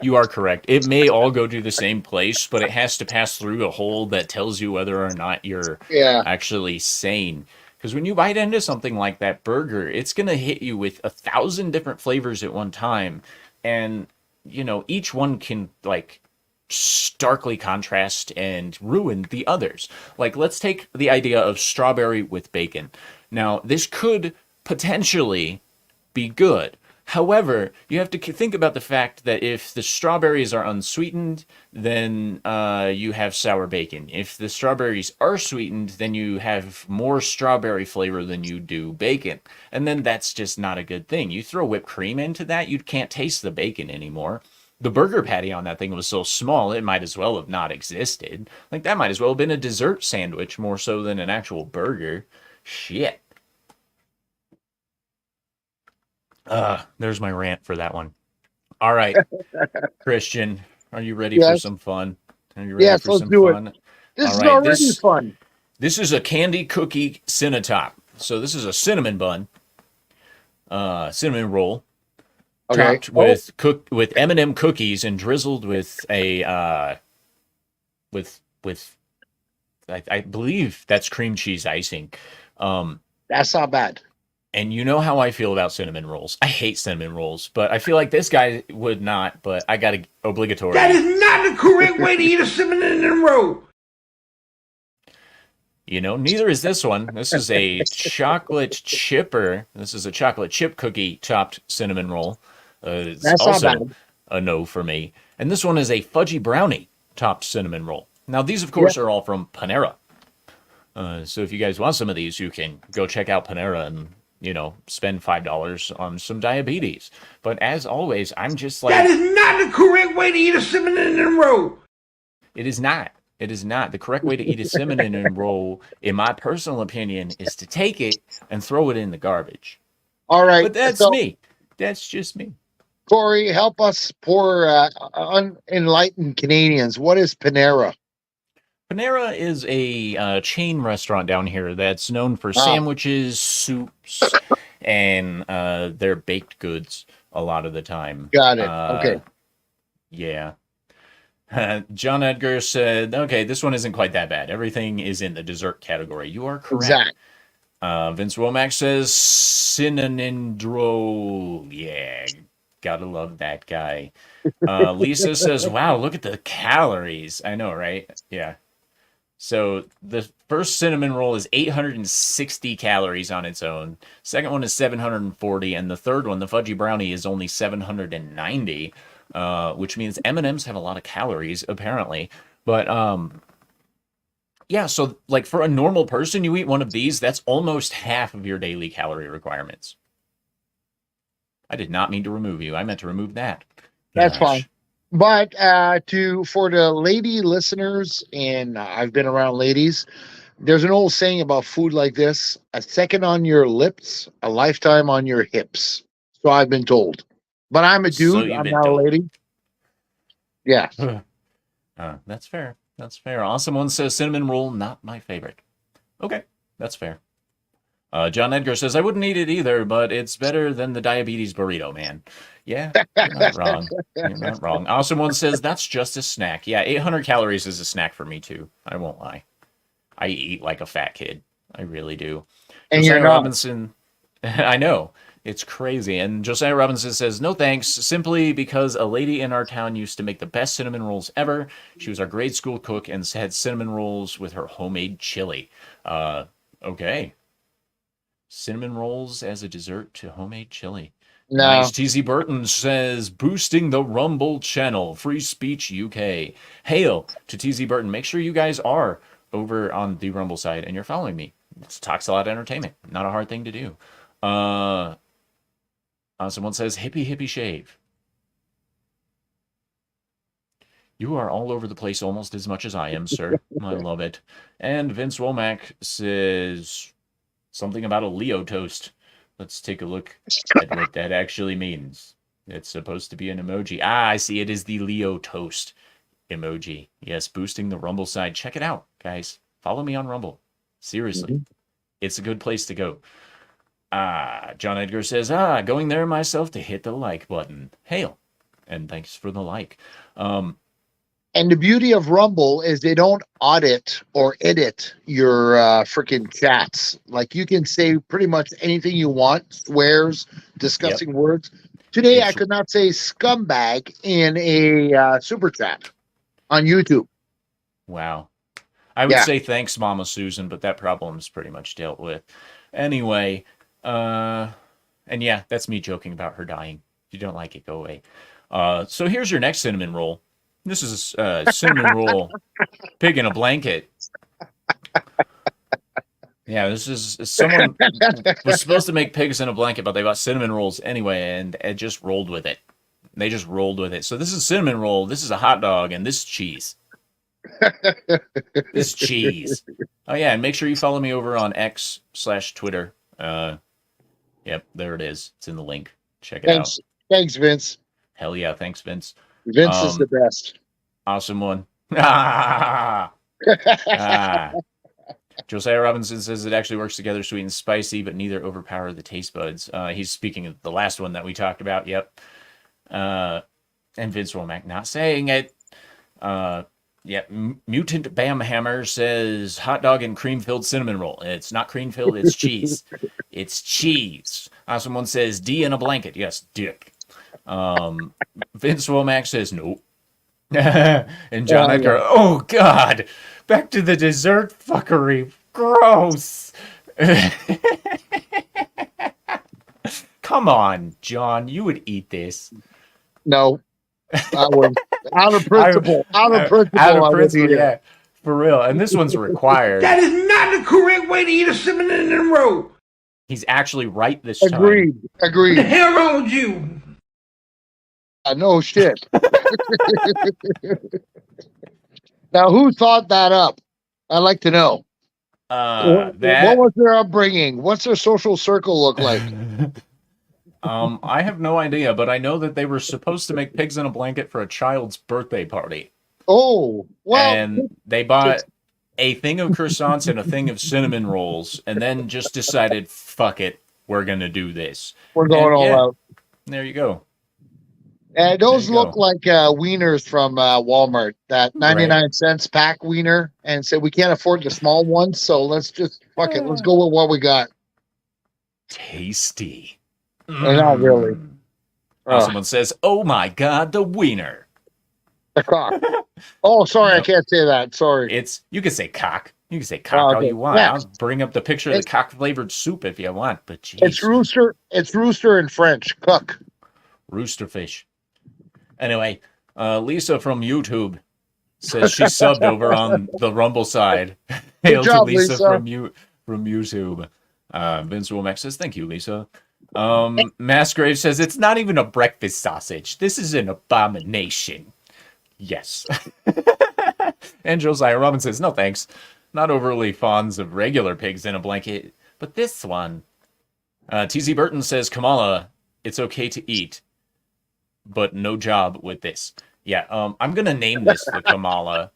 You are correct. It may all go to the same place, but it has to pass through a hole that tells you whether or not you're
Yeah.
actually sane. Because when you bite into something like that burger, it's going to hit you with 1,000 different flavors at one time. And, each one can, like, starkly contrast and ruin the others. Like, let's take the idea of strawberry with bacon. Now, this could potentially be good. However, you have to think about the fact that if the strawberries are unsweetened, then you have sour bacon. If the strawberries are sweetened, then you have more strawberry flavor than you do bacon. And then that's just not a good thing. You throw whipped cream into that, you can't taste the bacon anymore. the burger patty on that thing was so small, it might as well have not existed. Like, that might as well have been a dessert sandwich more so than an actual burger. Shit. There's my rant for that one. All right, Christian, are you ready for
Yes.
some fun? Are you ready
Yes.
for
Let's
some
do it.
fun?
This
All
is
right,
already fun.
this is a candy cookie cinnatop. So this is a cinnamon bun, cinnamon roll,
Okay.
topped
Oh,
with M&M cookies and drizzled with a with I believe that's cream cheese icing. Um,
that's not bad.
and you know how I feel about cinnamon rolls. I hate cinnamon rolls, but I feel like this guy would not. But I got to obligatory.
That is not the correct way to eat a cinnamon roll.
You know, neither is this one. This is a chocolate chipper. This is a chocolate chip cookie topped cinnamon roll. It's
That's not
also
bad.
a no for me. And this one is a fudgy brownie topped cinnamon roll. Now, these, of
Yeah.
course, are all from Panera. So if you guys want some of these, you can go check out Panera and, you know, spend $5 on some diabetes. But as always, I'm just like,
That is not the correct way to eat a cinnamon roll.
it is not. It is not. The correct way to eat a cinnamon roll, in my personal opinion, is to take it and throw it in the garbage.
All right.
But that's
So,
me. That's just me.
Corey, help us poor unenlightened Canadians. What is Panera?
Panera is a chain restaurant down here that's known for
Ah,
sandwiches, soups, and their baked goods a lot of the time.
got it. Okay.
Yeah. John Edgar said, okay, this one isn't quite that bad. Everything is in the dessert category. You are correct.
Exact.
Vince Womack says, Sinanindro. Yeah, gotta love that guy. Lisa says, wow, look at the calories. I know, right? Yeah. So the first cinnamon roll is 860 calories on its own. Second one is 740, and the third one, the fudgy brownie, is only 790, which means M&Ms have a lot of calories apparently. But yeah, so like for a normal person, you eat one of these, that's almost half of your daily calorie requirements. I did not mean to remove you. I meant to remove that.
That's
Gosh.
fine. But for the lady listeners, and I've been around ladies, there's an old saying about food like this: a second on your lips, a lifetime on your hips. So I've been told. But I'm a
So
dude.
you've
I'm
been
not a
told.
lady. Yeah.
That's fair. That's fair. Awesome one says cinnamon roll, not my favorite. Okay, that's fair. John Edgar says, I wouldn't eat it either, but it's better than the diabetes burrito, man. Yeah, you're not wrong. You're not wrong. Awesome one says, that's just a snack. Yeah, 800 calories is a snack for me, too. I won't lie. I eat like a fat kid. I really do.
And you're
Josiah
not.
Robinson, I know. It's crazy. And Josiah Robinson says, no thanks, simply because a lady in our town used to make the best cinnamon rolls ever. She was our grade school cook and had cinnamon rolls with her homemade chili. Okay. Cinnamon rolls as a dessert to homemade chili.
No.
Nice. TZ Burton says, boosting the Rumble channel, Free Speech UK. Hail to TZ Burton. Make sure you guys are over on the Rumble side and you're following me. It's Talks a Lot Entertainment. Not a hard thing to do. Someone says, hippie hippie shave. You are all over the place almost as much as I am, sir. I love it. And Vince Womack says something about a Leo toast. Let's take a look at what that actually means. It's supposed to be an emoji. Ah, I see. It is the Leo toast emoji. Yes, boosting the Rumble side. Check it out, guys. Follow me on Rumble. Seriously. It's a good place to go. John Edgar says, going there myself to hit the like button. Hail. And thanks for the like.
And the beauty of Rumble is they don't audit or edit your freaking chats. Like you can say pretty much anything you want, swears, discussing words. Today, I
It's
could not say scumbag in a super chat on YouTube.
wow. I would
Yeah.
say thanks, Mama Susan, but that problem's pretty much dealt with. Anyway, and yeah, that's me joking about her dying. If you don't like it, go away. So here's your next cinnamon roll. This is a cinnamon roll pig in a blanket. Yeah, this is someone was supposed to make pigs in a blanket, but they bought cinnamon rolls anyway, and it just rolled with it. They just rolled with it. So this is cinnamon roll. This is a hot dog, and this is cheese. This is cheese. Oh yeah, and make sure you follow me over on X/Twitter. Yep, there it is. It's in the link. Check it out.
Thanks, Vince.
Hell yeah, thanks, Vince.
Vince is the best.
Awesome one. Josiah Robinson says it actually works together, sweet and spicy, but neither overpower the taste buds. He's speaking of the last one that we talked about. Yep. And Vince Womack not saying it. Yeah, Mutant Bam Hammer says hot dog and cream-filled cinnamon roll. It's not cream-filled, it's cheese. It's cheese. Someone says D in a blanket. Yes, dick. Vince Womack says nope. And John Edgar, oh God, back to the dessert fuckery. Gross. Come on, John, you would eat this.
No, I would. Out of principle. Out of principle,
yeah. For real. And this one's required.
That is not the correct way to eat a cinnamon roll.
He's actually right this time.
Agreed.
What the hell wrong with you?
No shit. Now, who thought that up? I'd like to know. What was their upbringing? What's their social circle look like?
I have no idea, but I know that they were supposed to make pigs in a blanket for a child's birthday party.
Oh, well.
And they bought a thing of croissants and a thing of cinnamon rolls, and then just decided, fuck it, we're going to do this.
We're going all out.
There you go.
And those look like wieners from Walmart, that 99 cents pack wiener, and said we can't afford the small ones, so let's just, fuck it, let's go with what we got.
Tasty.
Not really.
Someone says, oh my God, the wiener.
The cock. Oh, sorry, I can't say that. Sorry.
You can say cock. You can say cock all you want. Yeah. I'll bring up the picture of the cock-flavored soup if you want, but geez.
It's rooster in French. Cook.
Rooster fish. Anyway, Lisa from YouTube says she subbed over on the Rumble side. Hail to Lisa from YouTube. Vince Womack says, thank you, Lisa. Massgrave says, it's not even a breakfast sausage. This is an abomination. Yes. And Josiah Robinson says, no thanks. Not overly fond of regular pigs in a blanket, but this one. TZ Burton says, Kamala, it's okay to eat, but no job with this. Yeah, I'm going to name this the Kamala.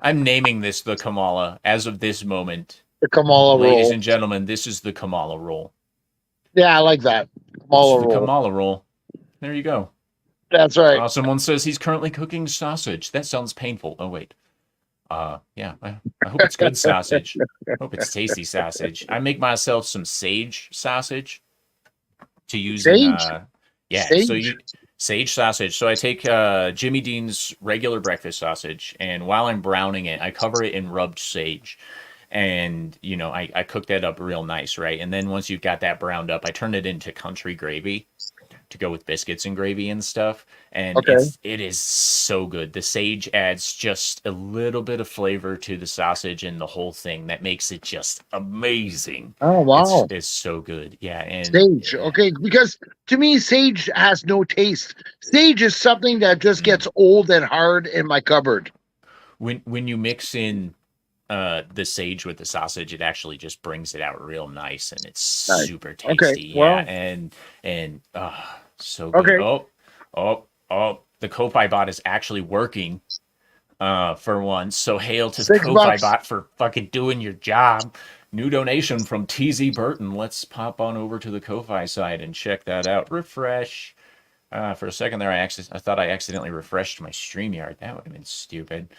I'm naming this the Kamala as of this moment.
The Kamala roll.
Ladies and gentlemen, this is the Kamala roll.
Yeah, I like that.
Kamala roll. There you go.
That's right.
Someone says he's currently cooking sausage. That sounds painful. Oh, wait. Yeah, I hope it's good sausage. I hope it's tasty sausage. I make myself some sage sausage to use in, sage sausage. So I take Jimmy Dean's regular breakfast sausage, and while I'm browning it, I cover it in rubbed sage. And, you know, I cook that up real nice, right? And then once you've got that browned up, I turn it into country gravy to go with biscuits and gravy and stuff. And it is so good. The sage adds just a little bit of flavor to the sausage and the whole thing that makes it just amazing.
Oh, wow.
It's so good. Yeah. And
sage. Okay. Because to me, sage has no taste. Sage is something that just gets old and hard in my cupboard.
When you mix in the sage with the sausage, it actually just brings it out real nice, and it's super tasty.
Okay,
yeah, and so good.
Okay.
Oh, the Ko-Fi bot is actually working for once. So hail to the Ko-Fi bot for fucking doing your job. New donation from TZ Burton. Let's pop on over to the Ko-Fi side and check that out. Refresh. For a second there, I thought I accidentally refreshed my StreamYard. That would have been stupid.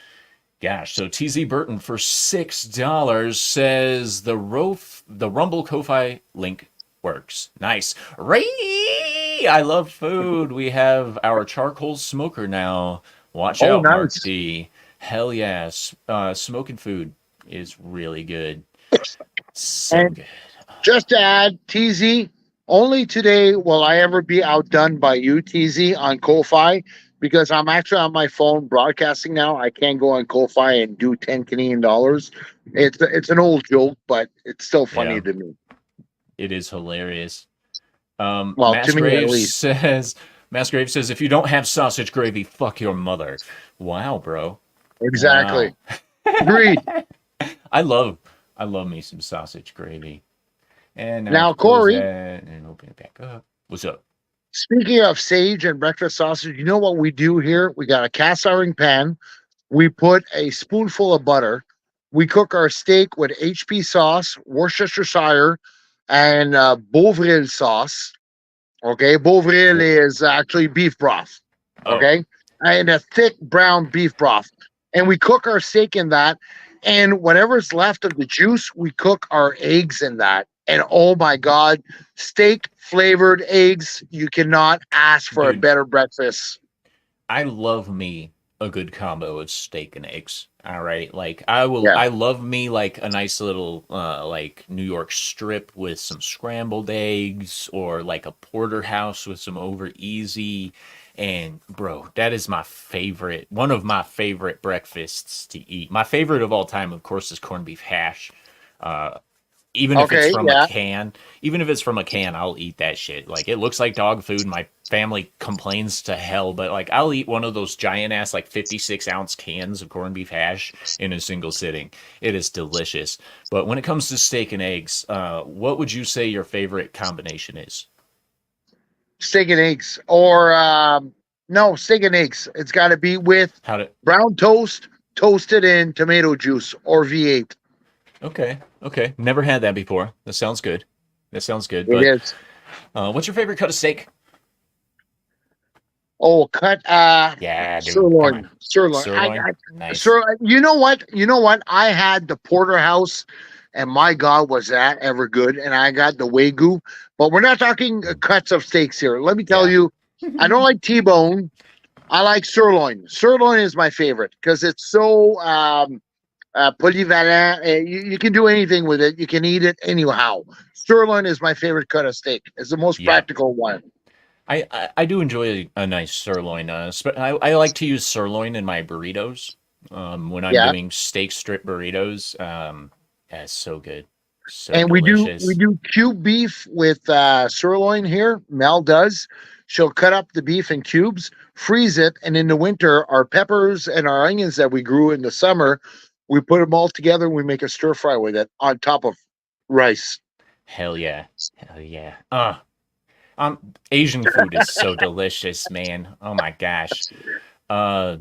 Gosh, so TZ Burton for $6 says the Rumble Ko-Fi link works. Nice. Ray, I love food. We have our charcoal smoker now. Watch out, nice. Mark D. Hell yes. Smoking food is really good. So good.
Just to add, TZ, only today will I ever be outdone by you, TZ, on Ko-Fi. Because I'm actually on my phone broadcasting now. I can't go on Ko-Fi and do 10 Canadian dollars. It's an old joke, but it's still funny to me.
It is hilarious.
Well, to me at least.
Says Massgrave says, if you don't have sausage gravy, fuck your mother. Wow, bro.
Exactly.
Wow.
Agreed.
I love I love me some sausage gravy. And now I
Now,
can close
Corey,
that and open it back up. What's up?
speaking of sage and breakfast sausage, you know what we do here? We got a cast iron pan. We put a spoonful of butter. We cook our steak with HP sauce, Worcestershire, and Bovril sauce. Okay, Bovril is actually beef broth.
Oh,
Okay, and a thick brown beef broth. And we cook our steak in that. And whatever's left of the juice, we cook our eggs in that. And oh my God, steak flavored eggs. You cannot ask for a
dude,
better breakfast.
I love me a good combo of steak and eggs. All right.
Yeah.
I love me like a nice little like New York strip with some scrambled eggs or like a porterhouse with some over easy. And bro, that is my favorite, one of my favorite breakfasts to eat. My favorite of all time, of course, is corned beef hash. Uh, even if it's
Okay.
from a
Yeah.
can, even if it's from a can, I'll eat that shit. Like it looks like dog food. My family complains to hell, but like I'll eat one of those giant ass like 56-ounce cans of corned beef hash in a single sitting. It is delicious. But when it comes to steak and eggs, what would you say your favorite combination is?
Steak and eggs. Or no, steak and eggs. It's got to be with
How to?
brown toast, toasted in tomato juice or V8.
Okay, okay. Never had that before. That sounds good. That sounds good.
It
But
is.
what's your favorite cut of steak?
Oh, cut
Yeah, dude. Come on.
sirloin. Sirloin.
Sirloin.
I
Nice.
sir, you know what? You know what? I had the porterhouse, and my God, was that ever good? And I got the Wagyu, but we're not talking cuts of steaks here. Let me tell
Yeah.
you, I don't like T-bone. I like sirloin. Sirloin is my favorite because it's so polyvalent. You can do anything with it. You can eat it anyhow. Sirloin is my favorite cut of steak. It's the most
Yeah.
practical one.
I do enjoy a nice sirloin. I like to use sirloin in my burritos. When I'm
Yeah.
doing steak strip burritos. Yeah, it's so good, so
And we
delicious.
do cube beef with sirloin here. Mel does. She'll cut up the beef in cubes, freeze it, and in the winter, our peppers and our onions that we grew in the summer, we put them all together. And we make a stir fry with it on top of rice.
Hell yeah, hell yeah. Asian food is so delicious, man. Oh my gosh. Uh,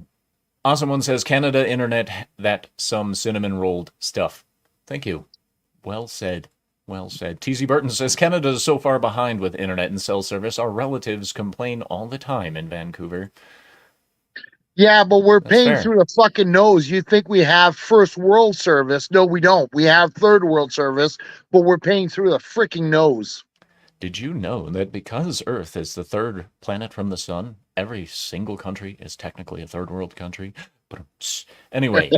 Awesome one says Canada internet that some cinnamon rolled stuff. Thank you. Well said. Well said. TZ Burton says Canada is so far behind with internet and cell service. Our relatives complain all the time in Vancouver.
Yeah, but we're
That's
paying
fair.
through the fucking nose. You think we have first world service? No, we don't. We have third world service, but we're paying through the freaking nose.
Did you know that because Earth is the third planet from the sun, every single country is technically a third world country? But anyway,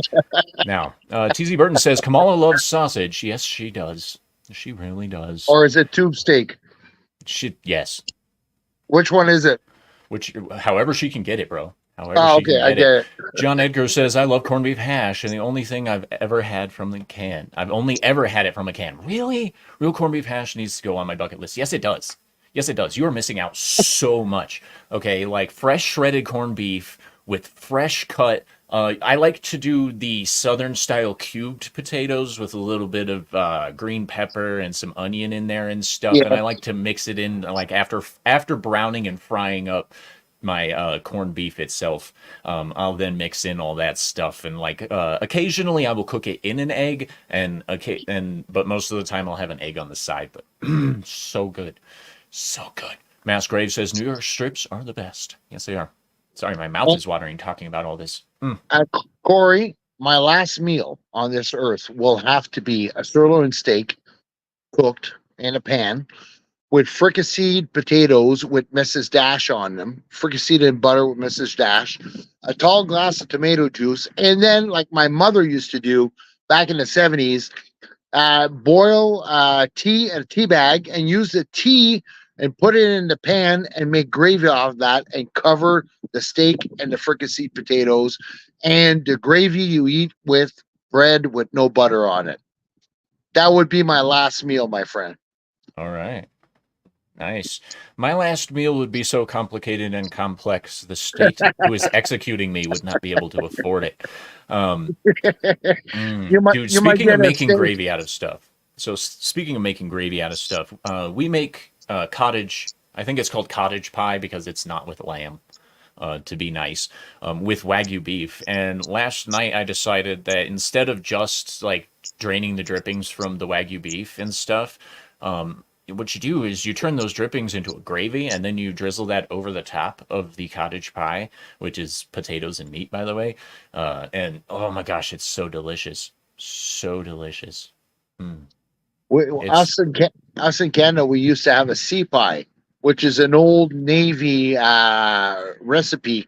now TZ Burton says Kamala loves sausage. Yes, she does. She really does.
Or is it tube steak?
Yes.
Which one is it?
Which, however she can get it, bro. However
Oh,
she
okay,
can
I
get
get
it.
it.
John Edgar says, I love corned beef hash, and the only thing I've ever had from the can. I've only ever had it from a can. Really? Real corned beef hash needs to go on my bucket list. Yes, it does. Yes, it does. You are missing out so much. Okay, like fresh shredded corned beef with fresh cut. I like to do the southern style cubed potatoes with a little bit of green pepper and some onion in there and stuff. And
Yeah.
I like to mix it in like after browning and frying up my corned beef itself. I'll then mix in all that stuff and like occasionally I will cook it in an egg but most of the time I'll have an egg on the side. But so good, so good. Mass Grave says New York strips are the best. Yes, they are. Sorry, my mouth is watering talking about all this.
Uh, Corey, my last meal on this earth will have to be a sirloin steak cooked in a pan with fricasseed potatoes with Mrs. Dash on them, fricasseed in butter with Mrs. Dash, a tall glass of tomato juice, and then, like my mother used to do back in the 70s, boil tea in a tea bag and use the tea and put it in the pan and make gravy off of that and cover the steak and the fricasseed potatoes and the gravy you eat with bread with no butter on it. That would be my last meal, my friend.
All right. Nice. My last meal would be so complicated and complex, the state who is executing me would not be able to afford it. Um, dude,
you might
speaking of
get a
making
steak.
gravy out of stuff. So, speaking of making gravy out of stuff, we make cottage. I think it's called cottage pie because it's not with lamb. To be nice, with Wagyu beef. And last night I decided that instead of just like draining the drippings from the Wagyu beef and stuff, what you do is you turn those drippings into a gravy and then you drizzle that over the top of the cottage pie, which is potatoes and meat, by the way. And oh my gosh, it's so delicious. So delicious. Mm. It's
Us in Canada, we used to have a sea pie, which is an old Navy recipe.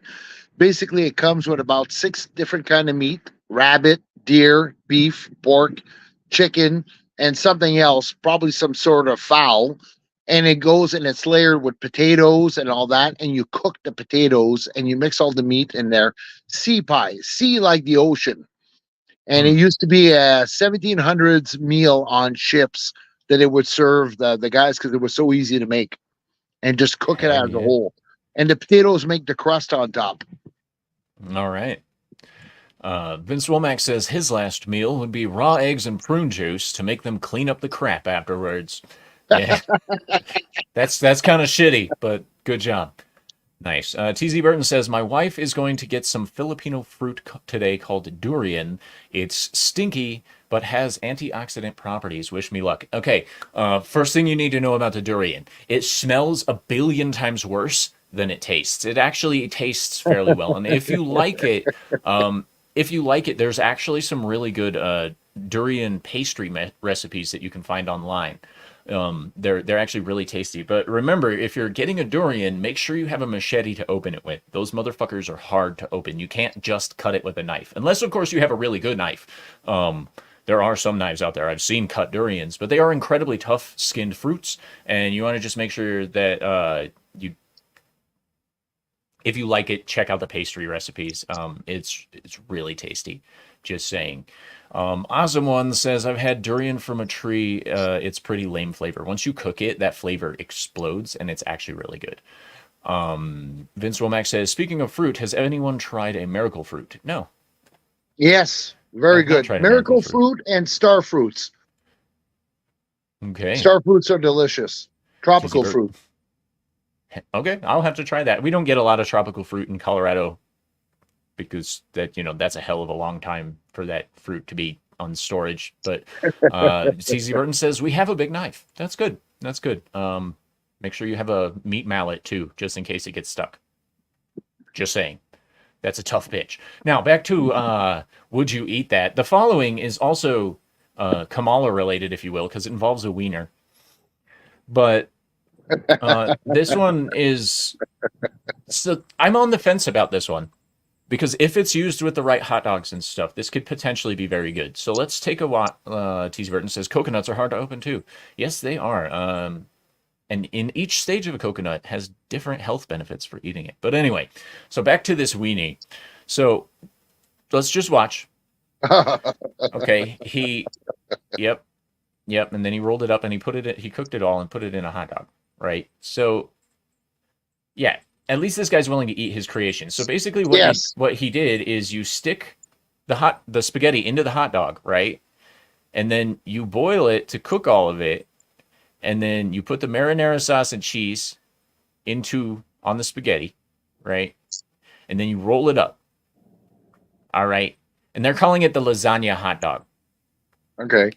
Basically, it comes with about 6 different kind of meat: rabbit, deer, beef, pork, chicken, and something else, probably some sort of fowl. And it goes and it's layered with potatoes and all that. And you cook the potatoes and you mix all the meat in there. Sea pie, sea like the ocean. And it
mm,
used to be a 1700s meal on ships that it would serve the guys because it was so easy to make and just cook it
hell
as a
yeah.
whole. And the potatoes make the crust on top.
All right. Vince Womack says his last meal would be raw eggs and prune juice to make them clean up the crap afterwards. Yeah, that's kind of shitty, but good job. Nice. TZ Burton says my wife is going to get some Filipino fruit today called durian. It's stinky but has antioxidant properties. Wish me luck. Okay. First thing you need to know about the durian: it smells a billion times worse than it tastes. It actually tastes fairly well, and if you like it, there's actually some really good durian pastry recipes that you can find online. They're actually really tasty. But remember, if you're getting a durian, make sure you have a machete to open it with. Those motherfuckers are hard to open. You can't just cut it with a knife, unless of course you have a really good knife. There are some knives out there I've seen cut durians, but they are incredibly tough-skinned fruits, and you want to just make sure that if you like it, check out the pastry recipes. It's really tasty. Just saying. Awesome One says I've had durian from a tree. It's pretty lame flavor. Once you cook it, that flavor explodes, and it's actually really good. Vince Womack says, speaking of fruit, has anyone tried a miracle fruit? No,
Yes, very
I've not
good.
tried a miracle
Miracle
fruit.
fruit and star fruits.
Okay,
Star fruits are delicious.
TZ
Tropical
Burt.
fruit.
Okay, I'll have to try that. We don't get a lot of tropical fruit in Colorado because that's a hell of a long time for that fruit to be on storage. But CZ Burton says we have a big knife. That's good. That's good. Make sure you have a meat mallet too, just in case it gets stuck. Just saying. That's a tough pitch. Now back to would you eat that? The following is also Kamala related, if you will, because it involves a wiener. But this one is so I'm on the fence about this one. Because if it's used with the right hot dogs and stuff, this could potentially be very good. So let's take a walk. T.Z. Burton says coconuts are hard to open too. Yes, they are. And in each stage of a coconut has different health benefits for eating it. But anyway, so back to this weenie. So let's just watch. Okay, yep, and then he rolled it up and he cooked it all and put it in a hot dog, right? So yeah, at least this guy's willing to eat his creation. So basically,
Yes.
what he did is you stick the spaghetti into the hot dog, right? And then you boil it to cook all of it, and then you put the marinara sauce and cheese on the spaghetti, right? And then you roll it up. All right. And they're calling it the lasagna hot dog.
Okay.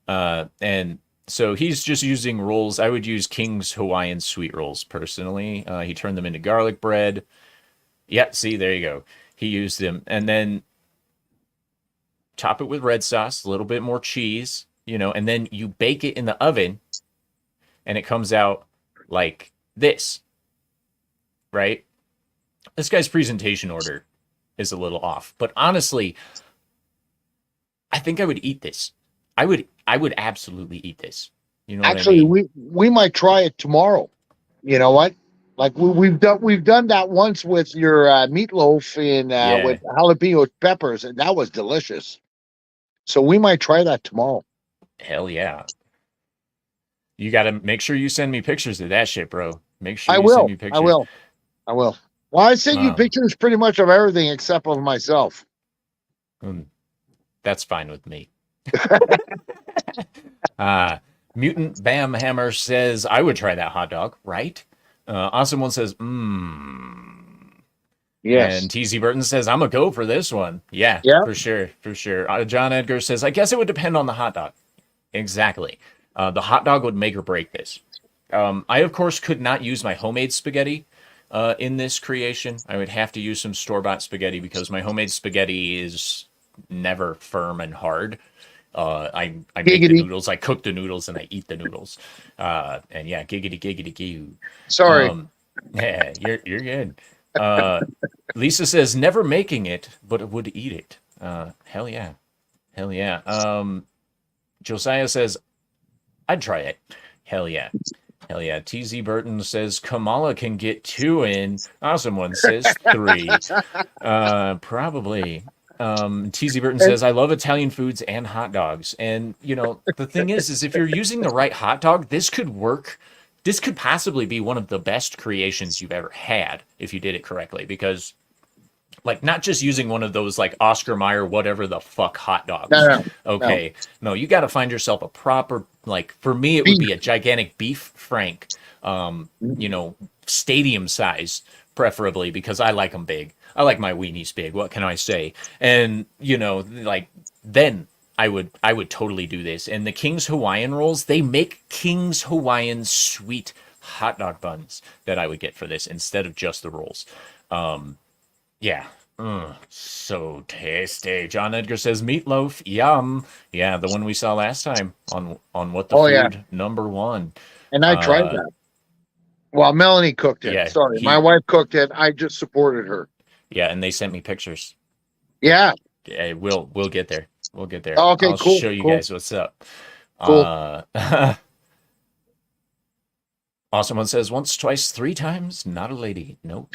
And so he's just using rolls. I would use King's Hawaiian sweet rolls personally. He turned them into garlic bread. Yeah, see, there you go. He used them. And then top it with red sauce, a little bit more cheese, and then you bake it in the oven and it comes out like this, right? This guy's presentation order is a little off, but honestly, I think I would eat this. I would absolutely eat this. You know
Actually,
what I mean?
we might try it tomorrow. You know what? Like we've done that once with your meatloaf in
Yeah.
with jalapeno peppers, and that was delicious. So we might try that tomorrow.
Hell yeah. You got to make sure you send me pictures of that shit, bro. Make sure
I
you send
will.
me
I
pictures.
will. I will. Well, I sent you
Um,
pictures pretty much of everything except of myself.
that's fine with me. Mutant Bam Hammer says, I would try that hot dog, right? Awesome One says,
Yes.
And TZ Burton says, I'm a go for this one. Yeah,
Yeah.
for sure, for sure. John Edgar says, I guess it would depend on the hot dog. Exactly. The hot dog would make or break this. I, of course, could not use my homemade spaghetti in this creation. I would have to use some store-bought spaghetti because my homemade spaghetti is never firm and hard. I make the
Giggity.
noodles, I cook the noodles, and I eat the noodles. And yeah, giggity giggity goo.
Sorry.
Yeah, you're good. Lisa says never making it, but would eat it. Hell yeah, hell yeah. Josiah says I'd try it. Hell yeah. Hell yeah. TZ Burton says Kamala can get 2 in. Awesome One says 3. Probably. TZ Burton says, I love Italian foods and hot dogs. And, you know, the thing is if you're using the right hot dog, this could work. This could possibly be one of the best creations you've ever had if you did it correctly. Because, like, not just using one of those, like, Oscar Mayer, whatever the fuck hot dogs.
No.
Okay. No, you got to find yourself a proper, like, for me, it would be a gigantic beef frank, you know, stadium size, preferably, because I like them big. I like my weenies big. What can I say? And, you know, like, then I would totally do this. And the King's Hawaiian rolls, they make King's Hawaiian sweet hot dog buns that I would get for this instead of just the rolls. Yeah. So tasty. John Edgar says meatloaf. Yum. Yeah, the one we saw last time on What the Food #1.
And I tried that. Well, Melanie cooked it.
Yeah,
Sorry. My wife cooked it. I just supported her.
Yeah, and they sent me pictures.
Yeah.
Yeah, we'll get there. We'll get there.
Okay,
I'll
cool.
show you guys what's up.
Cool.
Awesome One says once, twice, 3 times. Not a lady. Nope.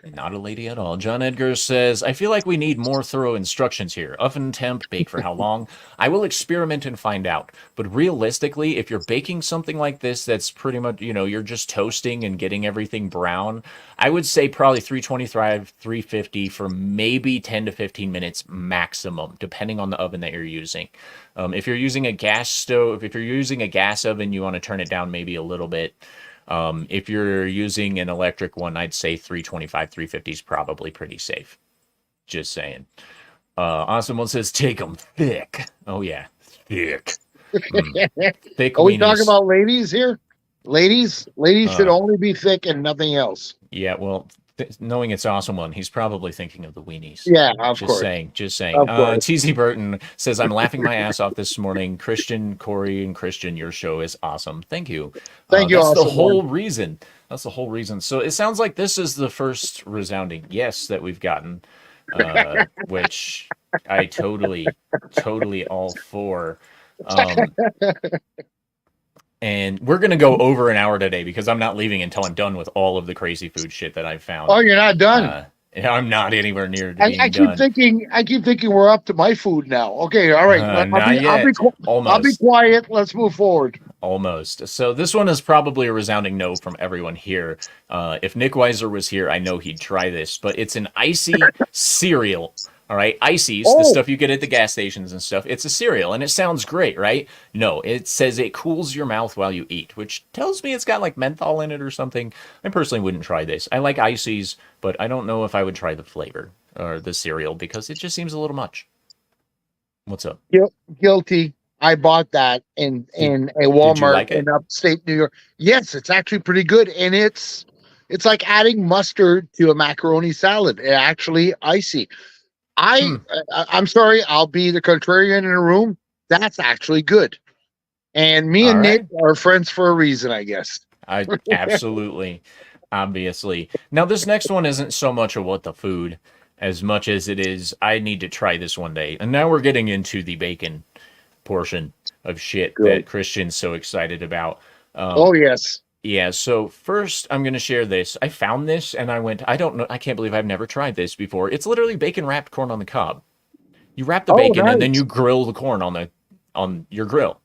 Not a lady at all. John Edgar says, I feel like we need more thorough instructions here. Oven temp, bake for how long? I will experiment and find out. But realistically, if you're baking something like this, that's pretty much, you know, you're just toasting and getting everything brown, I would say probably 325, 350 for maybe 10 to 15 minutes maximum, depending on the oven that you're using. If you're using a gas stove, if you're using a gas oven, you want to turn it down maybe a little bit. If you're using an electric one, I'd say 325, 350 is probably pretty safe. Just saying. Awesome One says, take them thick. Oh, yeah. Thick. Thick
Are we
weenies.
talking about ladies here? Ladies should only be thick and nothing else.
Yeah, well, knowing it's Awesome One, he's probably thinking of the weenies.
Yeah, of course.
Just saying. TZ Burton says, I'm laughing my ass off this morning. Christian, Corey, and Christian, your show is awesome. Thank you.
Thank you.
That's
Awesome
the whole
One.
reason. That's the whole reason. So it sounds like this is the first resounding yes that we've gotten, which I totally all for. And we're going to go over an hour today because I'm not leaving until I'm done with all of the crazy food shit that I've found.
Oh, you're not done?
I'm not anywhere near being
I keep
done.
I keep thinking we're up to my food now. Okay, all right. I'll be quiet. Let's move forward.
Almost. So this one is probably a resounding no from everyone here. If Nick Weiser was here, I know he'd try this, but it's an icy cereal. All right, Ices, the stuff you get at the gas stations and stuff, it's a cereal, and it sounds great, right? No, it says it cools your mouth while you eat, which tells me it's got like menthol in it or something. I personally wouldn't try this. I like Ices, but I don't know if I would try the flavor or the cereal because it just seems a little much. What's up?
Guilty. I bought that in a Walmart in upstate New York. Yes, it's actually pretty good, and it's like adding mustard to a macaroni salad. It actually icy. I'm sorry, I'll be the contrarian in the room. That's actually good. And me and Nick are friends for a reason, I guess.
Absolutely. Obviously. Now, this next one isn't so much a what the food as much as it is I need to try this one day. And now we're getting into the bacon portion of shit that Christian's so excited about.
Oh, yes.
Yeah, so first I'm going to share this. I found this and I went, I don't know, I can't believe I've never tried this before. It's literally bacon wrapped corn on the cob. You wrap the bacon and then you grill the corn on your grill.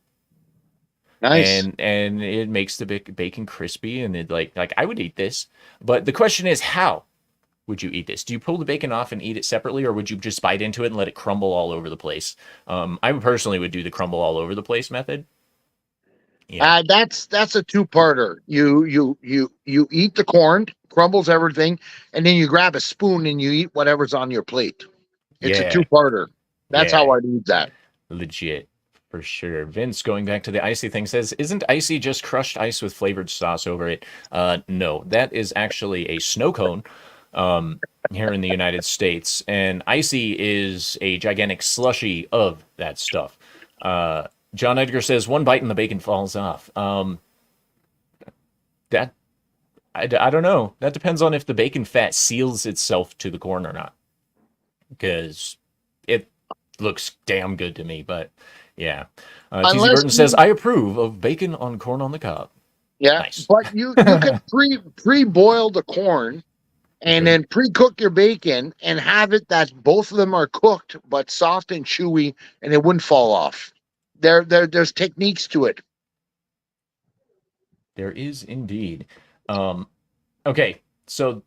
Nice.
and it makes the bacon crispy, and it like I would eat this. But the question is, how would you eat this? Do you pull the bacon off and eat it separately, or would you just bite into it and let it crumble all over the place? I personally would do the crumble all over the place method. Yeah.
That's a two-parter. You eat the corn, crumbles everything, and then you grab a spoon and you eat whatever's on your plate. It's a
Yeah.
two-parter. That's
Yeah.
how I'd eat that.
Legit. For sure. Vince, going back to the icy thing, says, isn't icy just crushed ice with flavored sauce over it? No, that is actually a snow cone here in the United States. And icy is a gigantic slushy of that stuff. John Edgar says, one bite and the bacon falls off. That I don't know. That depends on if the bacon fat seals itself to the corn or not. Because it looks damn good to me, but yeah. TZ Burton says, I approve of bacon on corn on the cob.
Yeah,
nice.
But you can pre-boil the corn and then pre-cook your bacon and have it that both of them are cooked but soft and chewy, and it wouldn't fall off. There's techniques to it.
There is indeed. Okay, so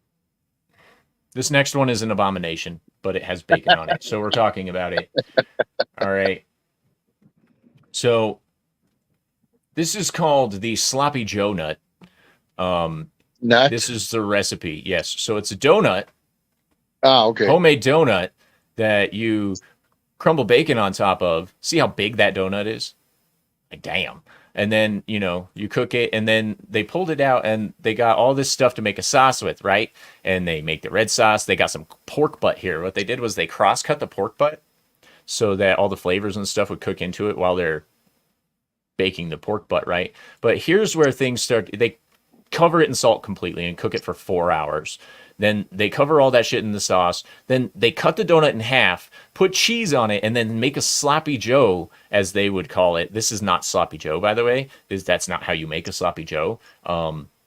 this next one is an abomination, but it has bacon on it, so we're talking about it. All right. So this is called the Sloppy Joe Nut.
Nut?
This is the recipe. Yes. So it's a donut.
Oh, okay.
Homemade donut that you crumble bacon on top of. See how big that donut is? Like, damn. And then, you cook it, and then they pulled it out, and they got all this stuff to make a sauce with, right? And they make the red sauce. They got some pork butt here. What they did was they cross-cut the pork butt so that all the flavors and stuff would cook into it while they're baking the pork butt, right? But here's where things start. They cover it in salt completely and cook it for 4 hours. Then they cover all that shit in the sauce. Then they cut the donut in half, put cheese on it, and then make a sloppy joe, as they would call it. This is not sloppy joe, by the way. That's not how you make a sloppy joe.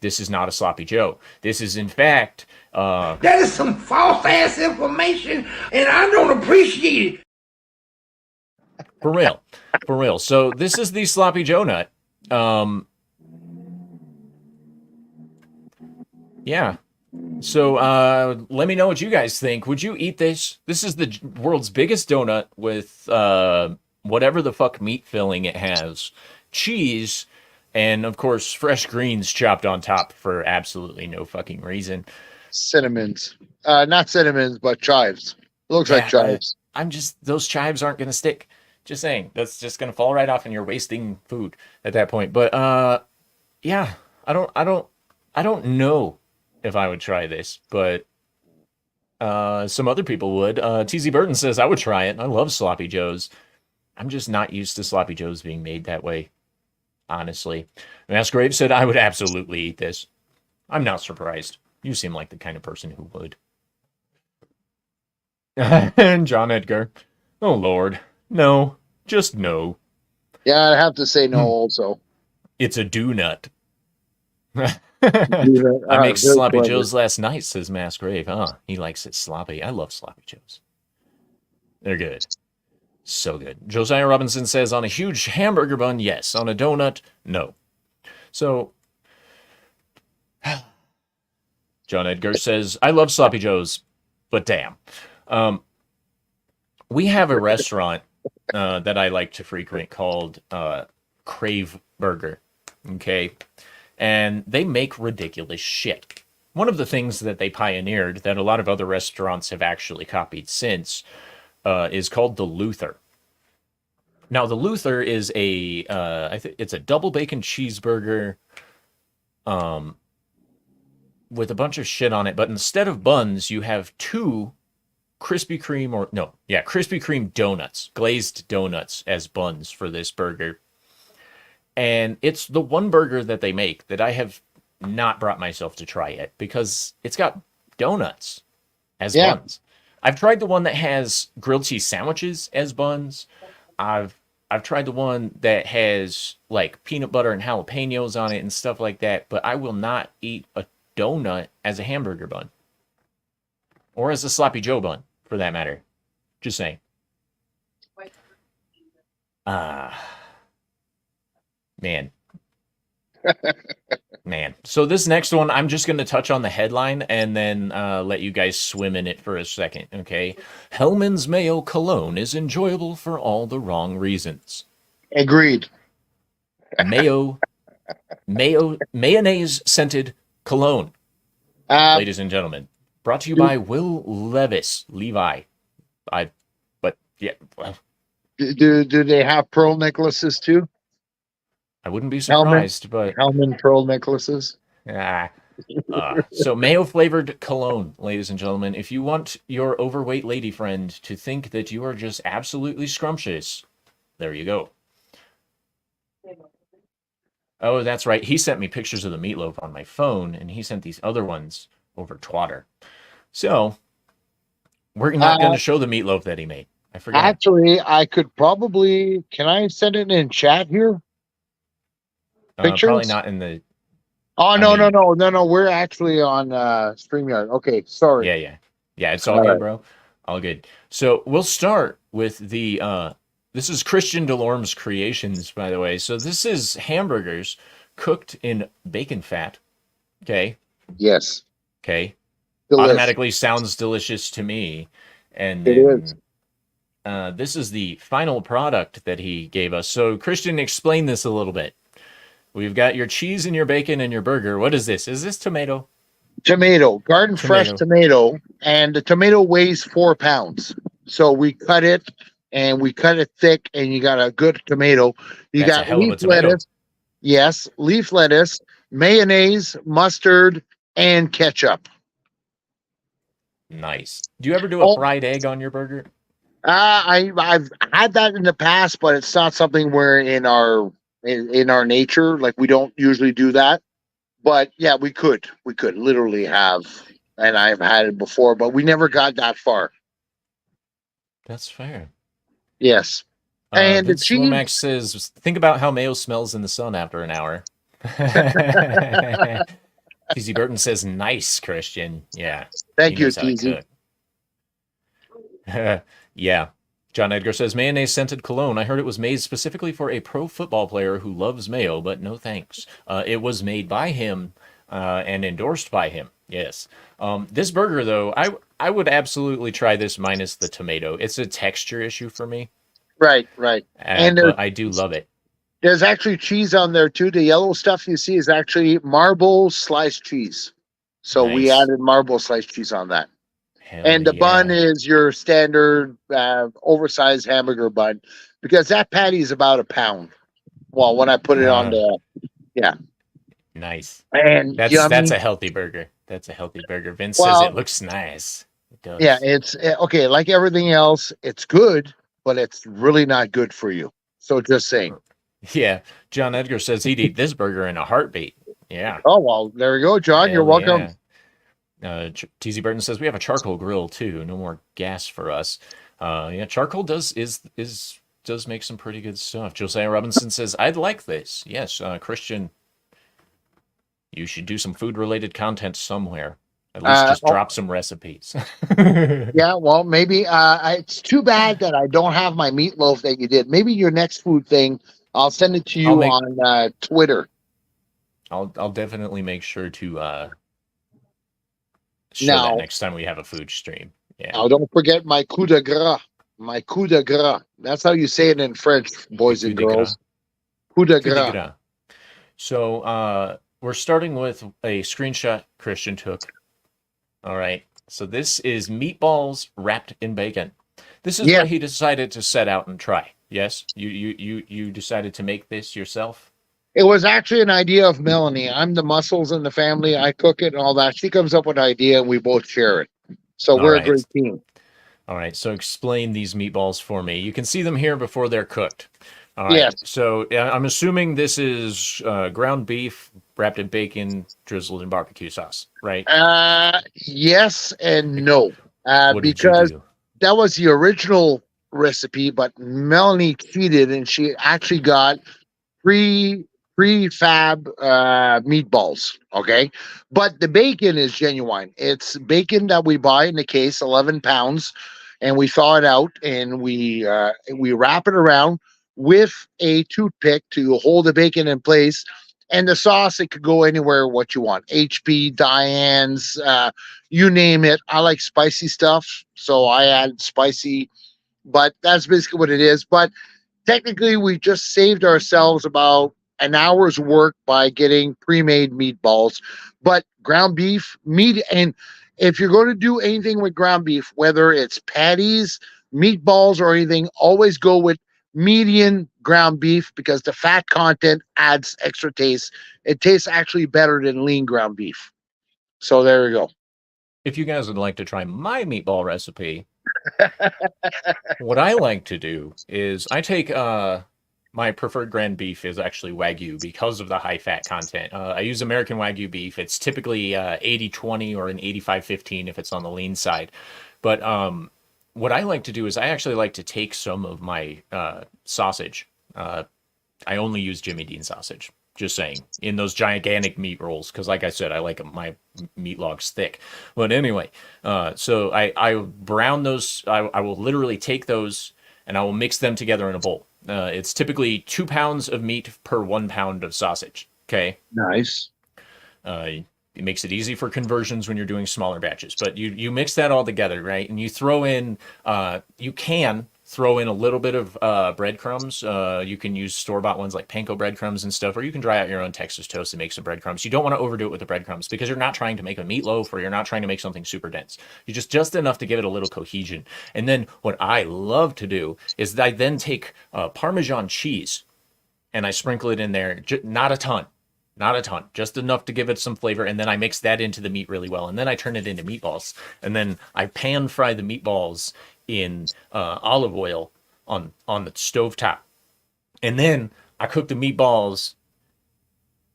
This is not a sloppy joe. This is, in fact...
that is some false-ass information, and I don't appreciate it.
For real. For real. So this is the sloppy joe nut. Yeah. So let me know what you guys think. Would you eat this? This is the world's biggest donut with whatever the fuck meat filling it has, cheese, and of course fresh greens chopped on top for absolutely no fucking reason.
Cinnamons. Not cinnamons, but chives. It looks like chives.
I'm just, those chives aren't gonna stick. Just saying. That's just gonna fall right off and you're wasting food at that point. But yeah, I don't know if I would try this, but some other people would. TZ Burton says I would try it. I love sloppy joes. I'm just not used to sloppy joes being made that way, honestly. Masquerade said I would absolutely eat this. I'm not surprised. You seem like the kind of person who would. And John Edgar. Oh, Lord. No. Just no.
Yeah, I have to say no also.
It's a do-nut. I make sloppy joes last night, says Masquerade. He likes it sloppy. I love sloppy joes. They're good. So good. Josiah Robinson says, on a huge hamburger bun, yes. On a donut, no. So, John Edgar says, I love sloppy joes, but damn. We have a restaurant that I like to frequent called Crave Burger. Okay? And they make ridiculous shit. One of the things that they pioneered that a lot of other restaurants have actually copied since is called the Luther. Now, the Luther is it's a double bacon cheeseburger with a bunch of shit on it. But instead of buns, you have two Krispy Kreme donuts, glazed donuts as buns for this burger. And it's the one burger that they make that I have not brought myself to try yet because it's got donuts as buns. I've tried the one that has grilled cheese sandwiches as buns. I've tried the one that has like peanut butter and jalapenos on it and stuff like that, but I will not eat a donut as a hamburger bun. Or as a sloppy joe bun, for that matter. Just saying. Man, Man. So this next one, I'm just going to touch on the headline and then let you guys swim in it for a second, okay? Hellman's Mayo Cologne is enjoyable for all the wrong reasons.
Agreed.
Mayonnaise scented cologne,
Uh,
ladies and gentlemen. Brought to you
do,
by Will Levi. But yeah, well,
do they have pearl necklaces too?
I wouldn't be
Hellman,
surprised, but
Hellman pearl necklaces.
ah. So mayo flavored cologne, ladies and gentlemen. If you want your overweight lady friend to think that you are just absolutely scrumptious, there you go. Oh, that's right. He sent me pictures of the meatloaf on my phone, and he sent these other ones over Twitter. So we're not going
Uh,
to show the meatloaf that he made. I forgot.
Actually, I could probably. Can I send it in chat here?
Probably
Pictures?
not in the.
Oh
I
no no
mean,
no no no! We're actually on StreamYard. Okay, sorry.
yeah. It's all
All
good,
right.
bro. All good. So we'll start with the. This is Christian Delorme's creations, by the way. So this is hamburgers cooked in bacon fat. Okay.
Yes,
Okay.
delicious.
Automatically sounds delicious to me. And
It is.
then this is the final product that he gave us. So Christian, explain this a little bit. We've got your cheese and your bacon and your burger. What is this? Is this tomato?
Tomato, garden fresh
Tomato.
tomato, and the tomato weighs 4 pounds. So we cut it and we cut it thick, and you got a good tomato. You
That's a
got
hell of
leaf
a tomato.
lettuce, yes, leaf lettuce, mayonnaise, mustard, and ketchup.
Nice. Do you ever do a
Oh,
fried egg on your burger?
I've had that in the past, but it's not something we're in our nature. Like we don't usually do that. But yeah, we could literally have, and I've had it before, but we never got that far.
That's fair.
Yes, and the
Vince
cheese.
Lomax says, think about how mayo smells in the sun after an hour. TZ Burton says, nice, Christian. Yeah, he
Thank you,
knows how to
TZ.
cook. Yeah. John Edgar says, mayonnaise scented cologne. I heard it was made specifically for a pro football player who loves mayo, but no thanks. It was made by him and endorsed by him. Yes. This burger, though, I would absolutely try this minus the tomato. It's a texture issue for me,
Right, right. And
but I do love it.
there's actually cheese on there too. The yellow stuff you see is actually marble sliced cheese. So we
Nice.
added marble sliced cheese on that.
Hell
And the bun
yeah.
is your standard oversized hamburger bun because that patty is about a pound. Well, when I put it on
Uh,
the, yeah,
nice.
and
That's
yummy.
a healthy burger. That's a healthy burger. Vince says it
Well,
looks nice. It
yeah,
does.
it's okay. Like everything else, it's good, but it's really not good for you. So just saying.
Yeah. John Edgar says he'd eat this burger in a heartbeat. Yeah.
Oh well, there you go, John. You're
Hell
welcome.
yeah. TZ Burton says we have a charcoal grill too. No more gas for us. Yeah, charcoal does make some pretty good stuff. Josiah Robinson says I'd like this. Yes, Christian, you should do some food related content somewhere. At least just
Oh,
drop some recipes.
yeah, well, maybe it's too bad that I don't have my meatloaf that you did. Maybe your next food thing, I'll send it to
I'll
you
make.
on Twitter.
I'll definitely make sure to show that
Now,
next time we have a food stream. Yeah.
now don't forget my coup de grace. My coup de grace. That's how you say it in French,
The
boys
coup
and
de grace.
girls. Coup de
Coup de
grace.
grace. So we're starting with a screenshot Christian took. All right. So this is meatballs wrapped in bacon. This is
Yeah,
what he decided to set out and try. Yes, you decided to make this yourself.
it was actually an idea of Melanie. I'm the muscles in the family. I cook it and all that. She comes up with an idea and we both share it. So
All
we're a
right.
great team.
All right. So explain these meatballs for me. You can see them here before they're cooked. All right.
Yes.
So I'm assuming this is ground beef wrapped in bacon, drizzled in barbecue sauce, right?
Yes and no.
What did you
Because
do?
that was the original recipe, but Melanie cheated and she actually got pre prefab meatballs. Okay, but the bacon is genuine. It's bacon that we buy in the case, 11 pounds, and we thaw it out and we wrap it around with a toothpick to hold the bacon in place. And the sauce, it could go anywhere what you want. HP, Diane's, you name it. I like spicy stuff, so I add spicy, but that's basically what it is. But technically, we just saved ourselves about an hour's work by getting pre-made meatballs. But ground beef, meat, and if you're going to do anything with ground beef, whether it's patties, meatballs, or anything, always go with medium ground beef because the fat content adds extra taste. It tastes actually better than lean ground beef. So there you go.
If you guys would like to try my meatball recipe, what I like to do is I take my preferred ground beef is actually Wagyu because of the high fat content. I use American Wagyu beef. It's typically 80-20 or an 85-15 if it's on the lean side. But what I like to do is I actually like to take some of my sausage. I only use Jimmy Dean sausage. Just saying, in those gigantic meat rolls, because like I said, I like my meat logs thick. But anyway, so I brown those. I will literally take those and I will mix them together in a bowl. It's typically 2 pounds of meat per 1 pound of sausage. Okay.
Nice.
It makes it easy for conversions when you're doing smaller batches. But you mix that all together, right? And you throw in, you can throw in a little bit of breadcrumbs. You can use store-bought ones like panko breadcrumbs and stuff, or you can dry out your own Texas toast and make some breadcrumbs. You don't want to overdo it with the breadcrumbs because you're not trying to make a meatloaf or you're not trying to make something super dense. You just enough to give it a little cohesion. And then what I love to do is I then take Parmesan cheese and I sprinkle it in there, not a ton. Not a ton, just enough to give it some flavor. And then I mix that into the meat really well. And then I turn it into meatballs. And then I pan fry the meatballs in olive oil on the stovetop. And then I cook the meatballs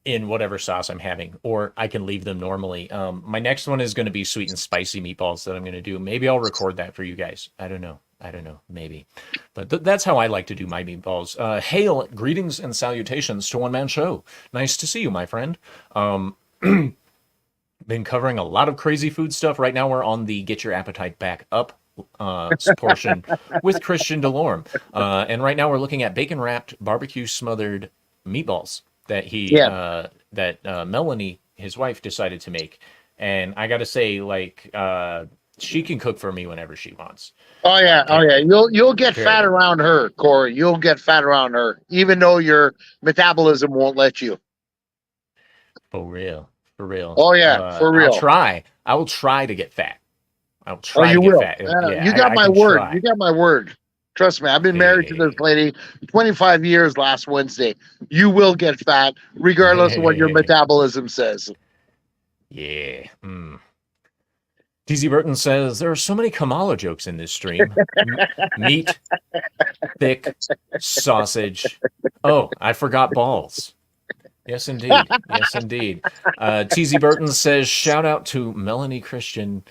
in whatever sauce I'm having, or I can leave them normally. My next one is going to be sweet and spicy meatballs that I'm going to do. Maybe I'll record that for you guys. I don't know, maybe. But that's how I like to do my meatballs. Hail, greetings and salutations to One Man Show. Nice to see you, my friend. Been covering a lot of crazy food stuff. Right now we're on the Get Your Appetite Back Up portion with Christian DeLorme. And right now we're looking at bacon-wrapped, barbecue-smothered meatballs that Melanie, his wife, decided to make. And I got to say, like... she can cook for me whenever she wants.
Oh yeah, You'll get fat around her, Corey. You'll get fat around her, even though your metabolism won't let you.
For real.
Oh yeah, for real.
I will try to get fat. I'll try
to
get fat.
You got my word. You got my word. Trust me, I've been married to this lady 25 years last Wednesday. You will get fat, regardless of what your metabolism says.
Yeah. TZ Burton says, there are so many Kamala jokes in this stream. Meat, thick, sausage. Oh, I forgot balls. Yes, indeed. Yes, indeed. TZ Burton says, shout out to Melanie Christian,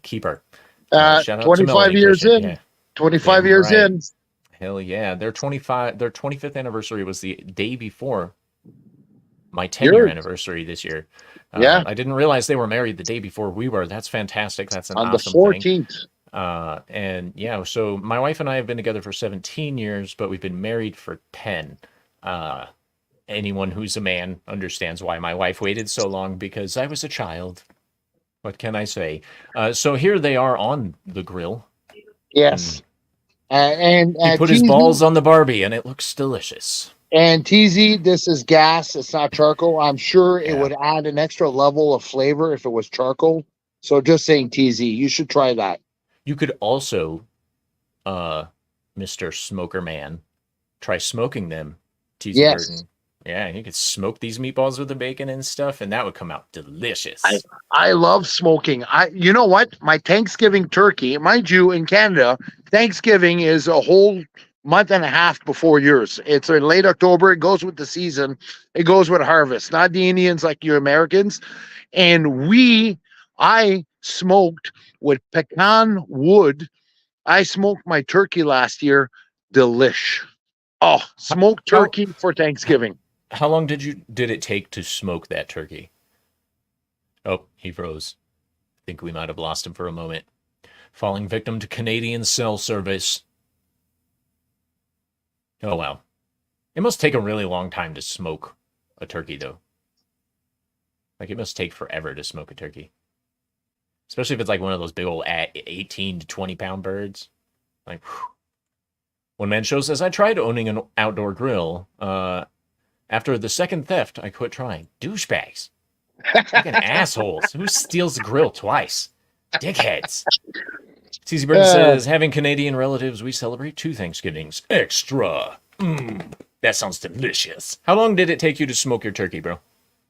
keeper.
Shout out 25 years Christian. In. Yeah. 25 years in.
Hell yeah. Their 25th anniversary was the day before my 10-year anniversary this year.
Yeah.
I didn't realize they were married the day before we were. That's fantastic. That's an
on
awesome
the 14th.
Thing. And yeah, so my wife and I have been together for 17 years, but we've been married for 10. Anyone who's a man understands why my wife waited so long, because I was a child. What can I say? So here they are on the grill.
Yes.
And he put his balls on the Barbie and it looks delicious.
And TZ, this is gas. It's not charcoal. I'm sure it would add an extra level of flavor if it was charcoal. So just saying, TZ, you should try that.
You could also, Mr. Smoker Man, try smoking them. TZ Burton. Yeah, you could smoke these meatballs with the bacon and stuff, and that would come out delicious.
I love smoking. You know what? My Thanksgiving turkey, mind you, in Canada, Thanksgiving is a whole month and a half before yours. It's in late October. It goes with the season. It goes with harvest, not the Indians like you Americans. And I smoked with pecan wood. I smoked my turkey last year. Delish. Oh, smoked turkey for Thanksgiving.
How long did it take to smoke that turkey? Oh, he froze. I think we might have lost him for a moment. Falling victim to Canadian cell service. Oh, wow. It must take a really long time to smoke a turkey though. Like it must take forever to smoke a turkey, especially if it's like one of those big old 18 to 20 pound birds. Like, whew. One man show says, I tried owning an outdoor grill. After the second theft, I quit trying. Douchebags. Fucking assholes. Who steals a grill twice? Dickheads. TZ Burton says, having Canadian relatives, we celebrate 2 Thanksgivings. Extra. That sounds delicious. How long did it take you to smoke your turkey, bro?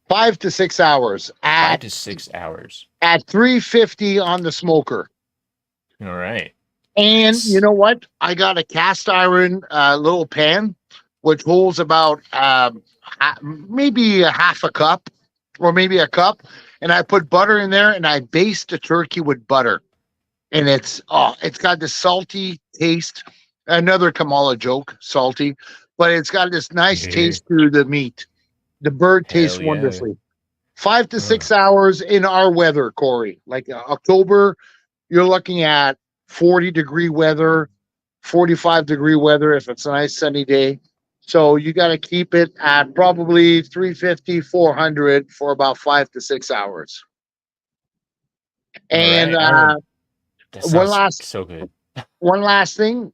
5 to 6 hours
5 to 6 hours.
at 350 on the smoker.
All right.
And
Nice.
you know what? I got a cast iron little pan, which holds about maybe a half a cup or maybe a cup. And I put butter in there and I baste the turkey with butter. And it's got this salty taste. Another Kamala joke, salty, but it's got this nice taste to the meat. The bird tastes
Hell yeah.
wonderfully. 5 to 6 hours in our weather, Corey. Like October, you're looking at 40-degree weather, 45-degree weather if it's a nice sunny day. So you got to keep it at probably 350, 400 for about 5 to 6 hours. And
Right. That sounds so good.
one last thing.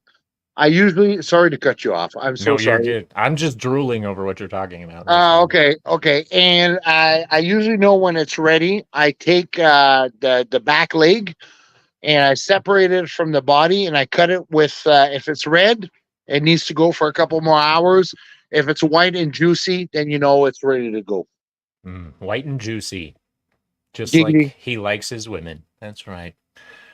I usually, sorry to cut you off. I'm so
No,
sorry.
you're good. I'm just drooling over what you're talking about.
Okay. And I usually know when it's ready. I take the back leg and I separate it from the body and I cut it with, if it's red, it needs to go for a couple more hours. If it's white and juicy, then you know it's ready to go.
White and juicy. Just
Giggity.
like he likes his women. That's right.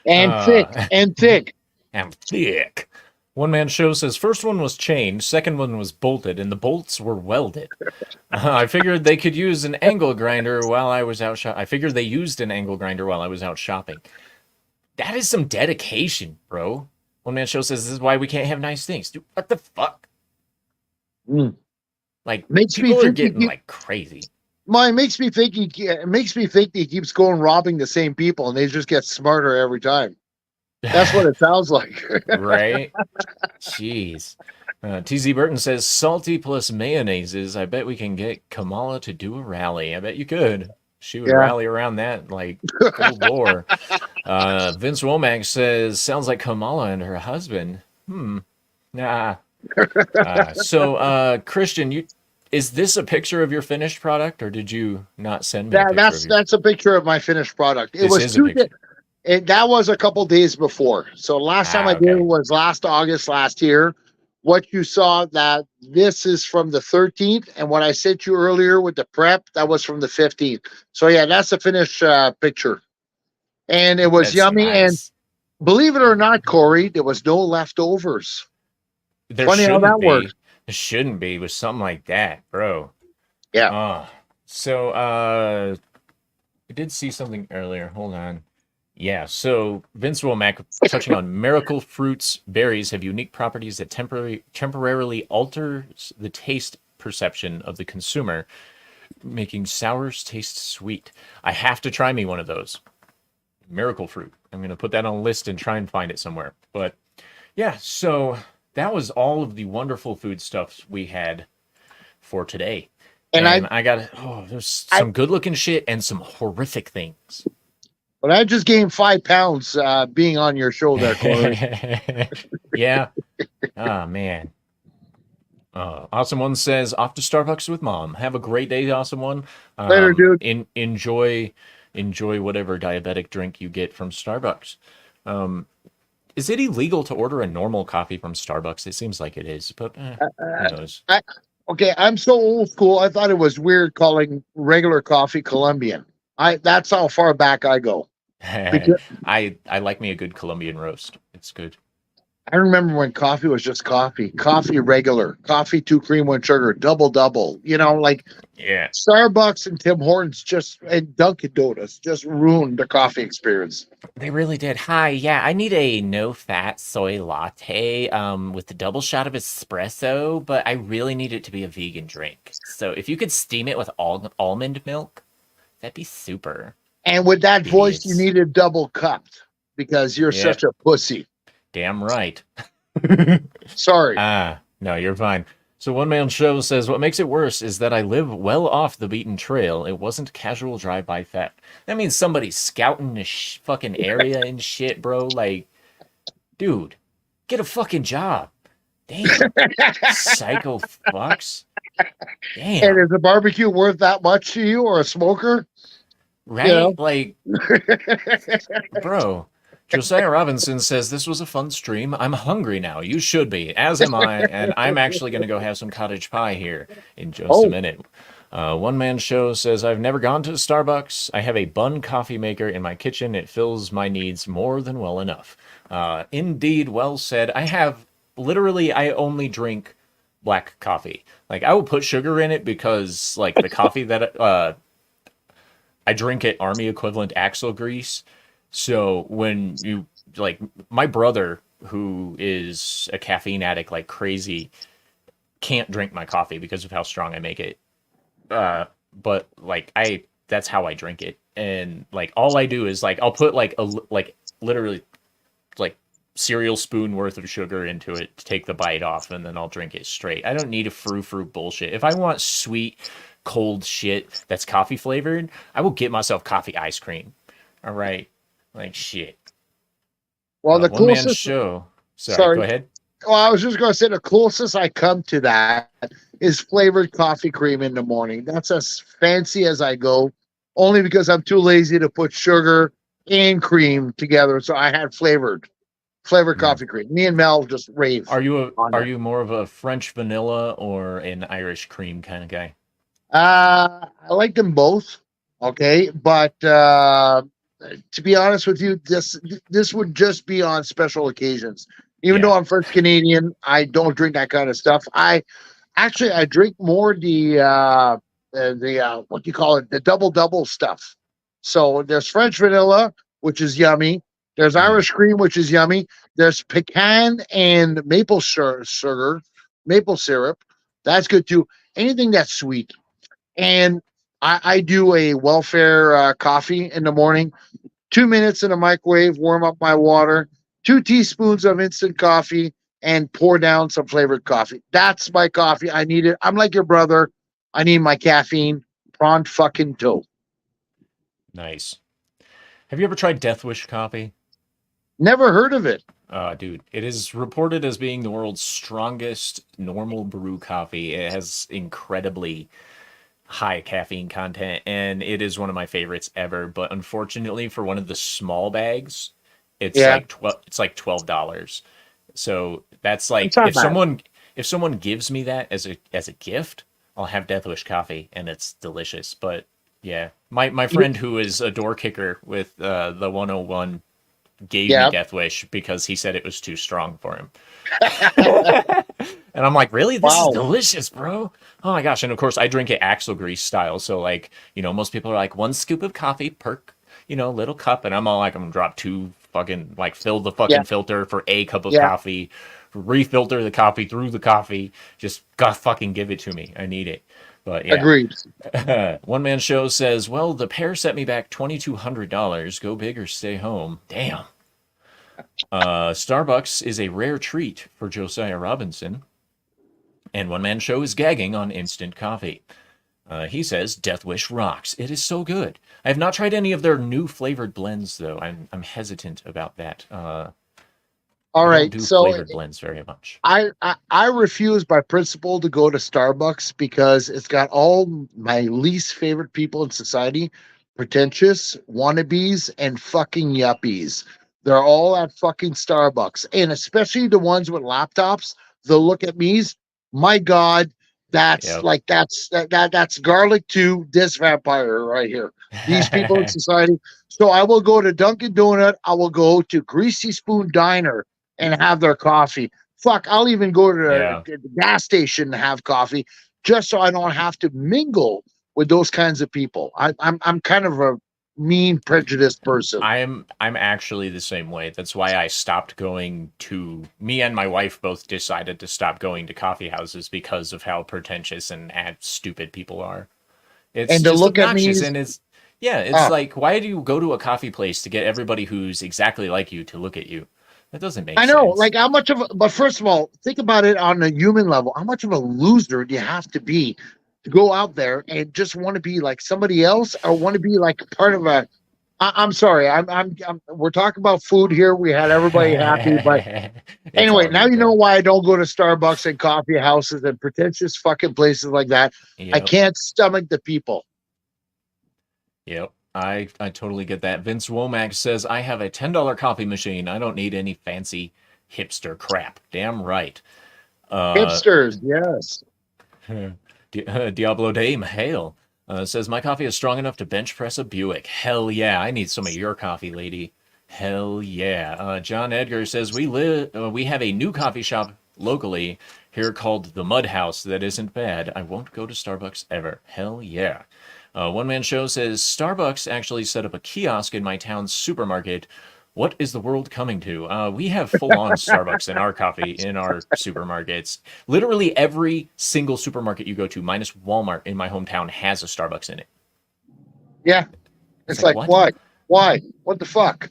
And thick.
And thick. One man show says, first one was chained, second one was bolted, and the bolts were welded. I figured they could use an angle grinder while I was out shopping. I figured they used an angle grinder while I was out shopping. That is some dedication, bro. One man show says, this is why we can't have nice things. Dude, what the fuck? Like, people are getting like crazy.
Well, it makes me think he keeps going robbing the same people and they just get smarter every time. That's what it sounds like.
Right? Jeez. TZ Burton says, salty plus mayonnaises. I bet we can get Kamala to do a rally. I bet you could. She would rally around that like full bore. Vince Womack says, sounds like Kamala and her husband. Nah. So, Christian, is this a picture of your finished product, or did you not send me a picture?
That's a picture of my finished product.
That
was a couple days before. So last time I did it was last August last year. What you saw, that this is from the 13th, and what I sent you earlier with the prep, that was from the 15th. So yeah, that's the finished picture. And it was yummy. Nice. And believe it or not, Corey, there was no leftovers.
Funny how that works. It shouldn't be with something like that, bro.
Yeah.
So I did see something earlier. Hold on. Yeah, so Vince Womack touching on miracle fruits, berries have unique properties that temporarily alters the taste perception of the consumer, making sours taste sweet. I have to try me one of those. Miracle fruit. I'm going to put that on a list and try and find it somewhere. But yeah, so that was all of the wonderful food stuff we had for today. And I got, there's some good looking shit and some horrific things.
But I just gained 5 pounds being on your show there, Corey.
Yeah. Oh, man. Awesome One says, off to Starbucks with mom. Have a great day, Awesome One.
Later, dude.
Enjoy whatever diabetic drink you get from Starbucks. Is it illegal to order a normal coffee from Starbucks? It seems like it is, but who knows?
Okay, I'm so old school. I thought it was weird calling regular coffee Colombian. That's how far back I go.
I like me a good Colombian roast. It's good.
I remember when coffee was just coffee regular, coffee 2 cream 1 sugar, double. Starbucks and Tim Hortons and Dunkin' Donuts just ruined the coffee experience.
They really did. Hi, yeah, I need a no-fat soy latte with a double shot of espresso, but I really need it to be a vegan drink. So if you could steam it with almond milk, that'd be super.
And with that voice, you need it double cupped because you're such a pussy.
Damn right.
Sorry.
No, you're fine. So one man show says what makes it worse is that I live well off the beaten trail. It wasn't casual drive-by theft. That means somebody's scouting the fucking area and shit, bro. Like, dude, get a fucking job. Damn, psycho fucks.
And
Damn,
is a barbecue worth that much to you, or a smoker? You
right?
know.
Like, bro. Josiah Robinson says this was a fun stream. I'm hungry now. You should be, as am I, and I'm actually going to go have some cottage pie here in just a
Oh,
minute. One Man Show says I've never gone to Starbucks. I have a bun coffee maker in my kitchen. It fills my needs more than well enough. Indeed, well said. I only drink black coffee. Like I will put sugar in it because like the coffee that I drink it army equivalent axle grease. So when you like my brother who is a caffeine addict like crazy can't drink my coffee because of how strong I make it. But like I that's how I drink it. And like all I do is like I'll put like like literally like cereal spoon worth of sugar into it to take the bite off and then I'll drink it straight. I don't need a frou-frou bullshit. If I want sweet cold shit that's coffee flavored, I will get myself coffee ice cream. All right. Like shit.
well, the
One man
closest.
show. Sorry, go
Sorry.
ahead.
Well, I was just going to say the closest I come to that is flavored coffee cream in the morning. That's as fancy as I go, only because I'm too lazy to put sugar and cream together. So I had flavored
Hmm.
coffee cream. Me and Mel just rave on
Are
it.
you more of a French vanilla or an Irish cream kind of guy?
I like them both. Okay, but to be honest with you, this would just be on special occasions. Even though
Yeah.
I'm French Canadian, I don't drink that kind of stuff. I drink more the what do you call it, the double stuff. So there's French vanilla, which is yummy. There's
Hmm.
Irish cream, which is yummy. There's pecan and maple syrup. That's good too. Anything that's sweet. And I do a welfare coffee in the morning. 2 minutes in a microwave, warm up my water. 2 teaspoons of instant coffee, and pour down some flavored coffee. That's my coffee. I need it. I'm like your brother. I need my caffeine. Prawn fucking toe.
Nice. Have you ever tried Death Wish coffee?
Never heard of it.
Dude, it is reported as being the world's strongest normal brew coffee. It has incredibly high caffeine content, and it is one of my favorites ever. But unfortunately, for one of the small bags,
Yeah,
it's like $12. So that's
it's
like
not bad.
if someone gives me that as a gift, I'll have Death Wish coffee, and it's delicious. But yeah, my friend who is a door kicker with the 101 gave me
Yeah.
Death Wish because he said it was too strong for him. And I'm like, really? This is
Wow.
delicious, bro. Oh my gosh. And of course, I drink it axle grease style. So, like, most people are like, 1 scoop of coffee per, little cup. And I'm all like, I'm gonna drop two fucking, like, fill the
Yeah.
fucking filter for a cup of
Yeah.
coffee, refilter the coffee through the coffee. Just gotta fucking give it to me. I need it. But yeah.
Agreed.
One man show says, well, the pair set me back $2,200. Go big or stay home. Damn. Starbucks is a rare treat for Josiah Robinson, and One Man Show is gagging on instant coffee. He says Death Wish rocks. It is so good. I have not tried any of their new flavored blends though. I'm hesitant about that.
All
I don't
right.
do
So
flavored blends very much.
I refuse by principle to go to Starbucks because it's got all my least favorite people in society, pretentious, wannabes, and fucking yuppies. They're all at fucking Starbucks. And especially the ones with laptops, they'll look at me. My God,
Yep.
that's garlic to this vampire right here. These people in society. So I will go to Dunkin' Donut. I will go to Greasy Spoon Diner and have their coffee. Fuck, I'll even go
Yeah.
to the gas station and have coffee just so I don't have to mingle with those kinds of people. I'm kind of a mean, prejudiced person.
I'm actually the same way. That's why I stopped going to me and my wife both decided to stop going to coffee houses because of how pretentious and stupid people are. It's
And to
just
look at me
obnoxious
is,
and it's
ah,
like why do you go to a coffee place to get everybody who's exactly like you to look at you? That doesn't make
I know,
sense.
like how much of, but first of all, think about it on a human level. How much of a loser do you have to be to go out there and just want to be like somebody else or want to be like part of a? I'm sorry, we're talking about food here. We had everybody happy, but
It's
anyway,
all
now
good
you know
though.
why I don't go to Starbucks and coffee houses and pretentious fucking places like that. I
Yep.
can't stomach the people.
Yep. I totally get that. Vince Womack says, I have a $10 coffee machine. I don't need any fancy hipster crap. Damn right. Uh,
Hipsters, yes.
Diablo Dame, hail. Says, my coffee is strong enough to bench press a Buick. Hell yeah. I need some of your coffee, lady. Hell yeah. John Edgar says, we have a new coffee shop locally here called the Mud House that isn't bad. I won't go to Starbucks ever. Hell yeah. One Man Show says, Starbucks actually set up a kiosk in my town's supermarket. What is the world coming to? We have full-on Starbucks in our supermarkets. Literally every single supermarket you go to, minus Walmart in my hometown, has a Starbucks in it.
Yeah.
It's
It's
like,
like,
what?
why? Why? What the fuck?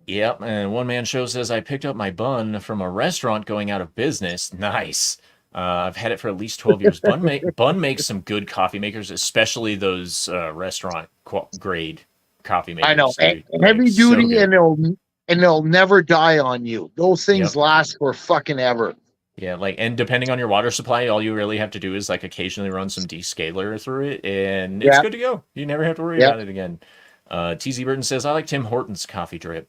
Yep, and One Man Show says, I picked up my bun from a restaurant going out of business. Nice. I've had it for at least 12 years. Bun makes some good coffee makers, especially those restaurant grade coffee
I know.
makers, dude. Like,
Heavy
so
duty
good.
and they'll never die on you. Those things
Yep.
last for fucking ever.
Yeah, like, and depending on your water supply, all you really have to do is like occasionally run some descaler through it, and it's
Yeah.
good to go. You never have to worry
Yeah.
about it again. TZ Burton says, I like Tim Hortons coffee drip.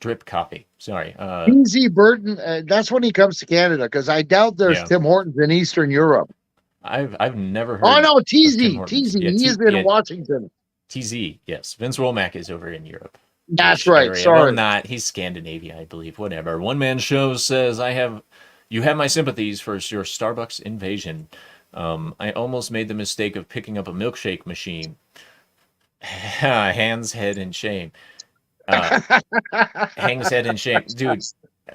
Drip coffee. Sorry.
Easy Burton, that's when he comes to Canada because I doubt there's
Yeah.
Tim Hortons in Eastern Europe.
I've never
Oh
heard
no,
of Tim
TZ,
Hortons.
TZ, he is in Washington.
TZ. Yes, Vince Womack is over in Europe.
That's
Ish
right.
area. Well,
Sorry.
not. He's Scandinavia, I believe. Whatever. One Man Show says, you have my sympathies for your Starbucks invasion. I almost made the mistake of picking up a milkshake machine. Hands, head, and shame. Hangs head in shame, dude.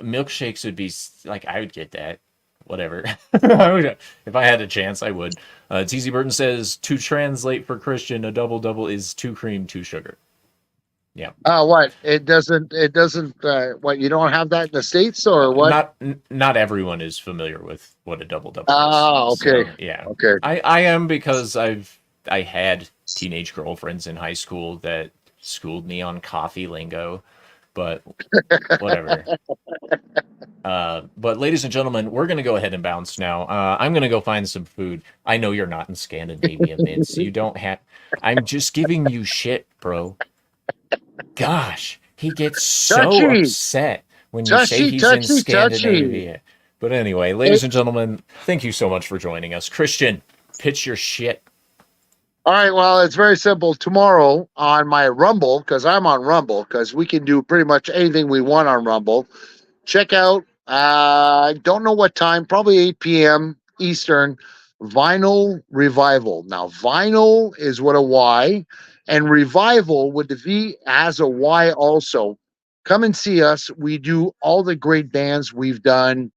Milkshakes would be like, I would get that. Whatever. If I had a chance, I would. TZ Burton says, to translate for Christian, a double double is 2 cream, 2 sugar. Yeah.
What? It doesn't, what, you don't have that in the States or what?
Not everyone is familiar with what a double double is.
Okay.
So yeah,
Okay.
I am, because I had teenage girlfriends in high school that schooled me on coffee lingo, but whatever. But ladies and gentlemen, we're gonna go ahead and bounce now. I'm gonna go find some food. I know you're not in Scandinavia, Vince. You don't have. I'm just giving you shit, bro. Gosh, he gets so
Touchy.
upset when you say
Touchy,
he's in
touchy, touchy.
Scandinavia. But anyway, ladies and gentlemen, thank you so much for joining us. Christian, pitch your shit.
All right. Well, it's very simple. Tomorrow on my Rumble, because I'm on Rumble, because we can do pretty much anything we want on Rumble. Check out, I don't know what time, probably 8 p.m. Eastern, Vinyl Revival. Now, vinyl is with a Y, and revival with the V has a Y also. Come and see us. We do all the great bands we've done.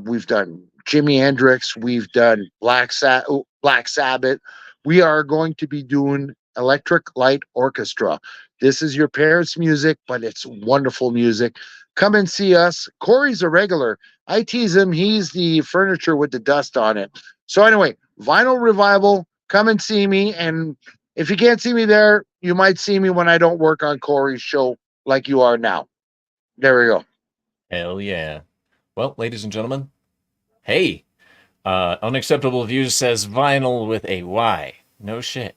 We've done Jimi Hendrix. We've done Black Sabbath. We are going to be doing Electric Light Orchestra. This is your parents' music, but it's wonderful music. Come and see us. Corey's a regular. I tease him. He's the furniture with the dust on it. So anyway, Vinyl Revival. Come and see me. And if you can't see me there, you might see me when I don't work on Corey's show like you are now. There we go.
Hell yeah. Well, ladies and gentlemen, hey, Unacceptable Views says vinyl with a Y. No shit.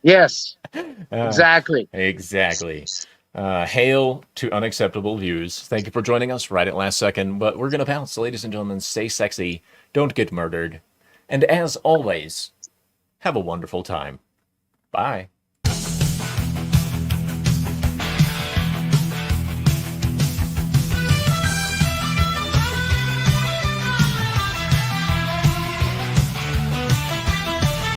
Yes,
Uh,
exactly.
exactly. Hail to Unacceptable Views. Thank you for joining us right at last second, but we're going to bounce. Ladies and gentlemen, stay sexy, don't get murdered, and as always, have a wonderful time. Bye.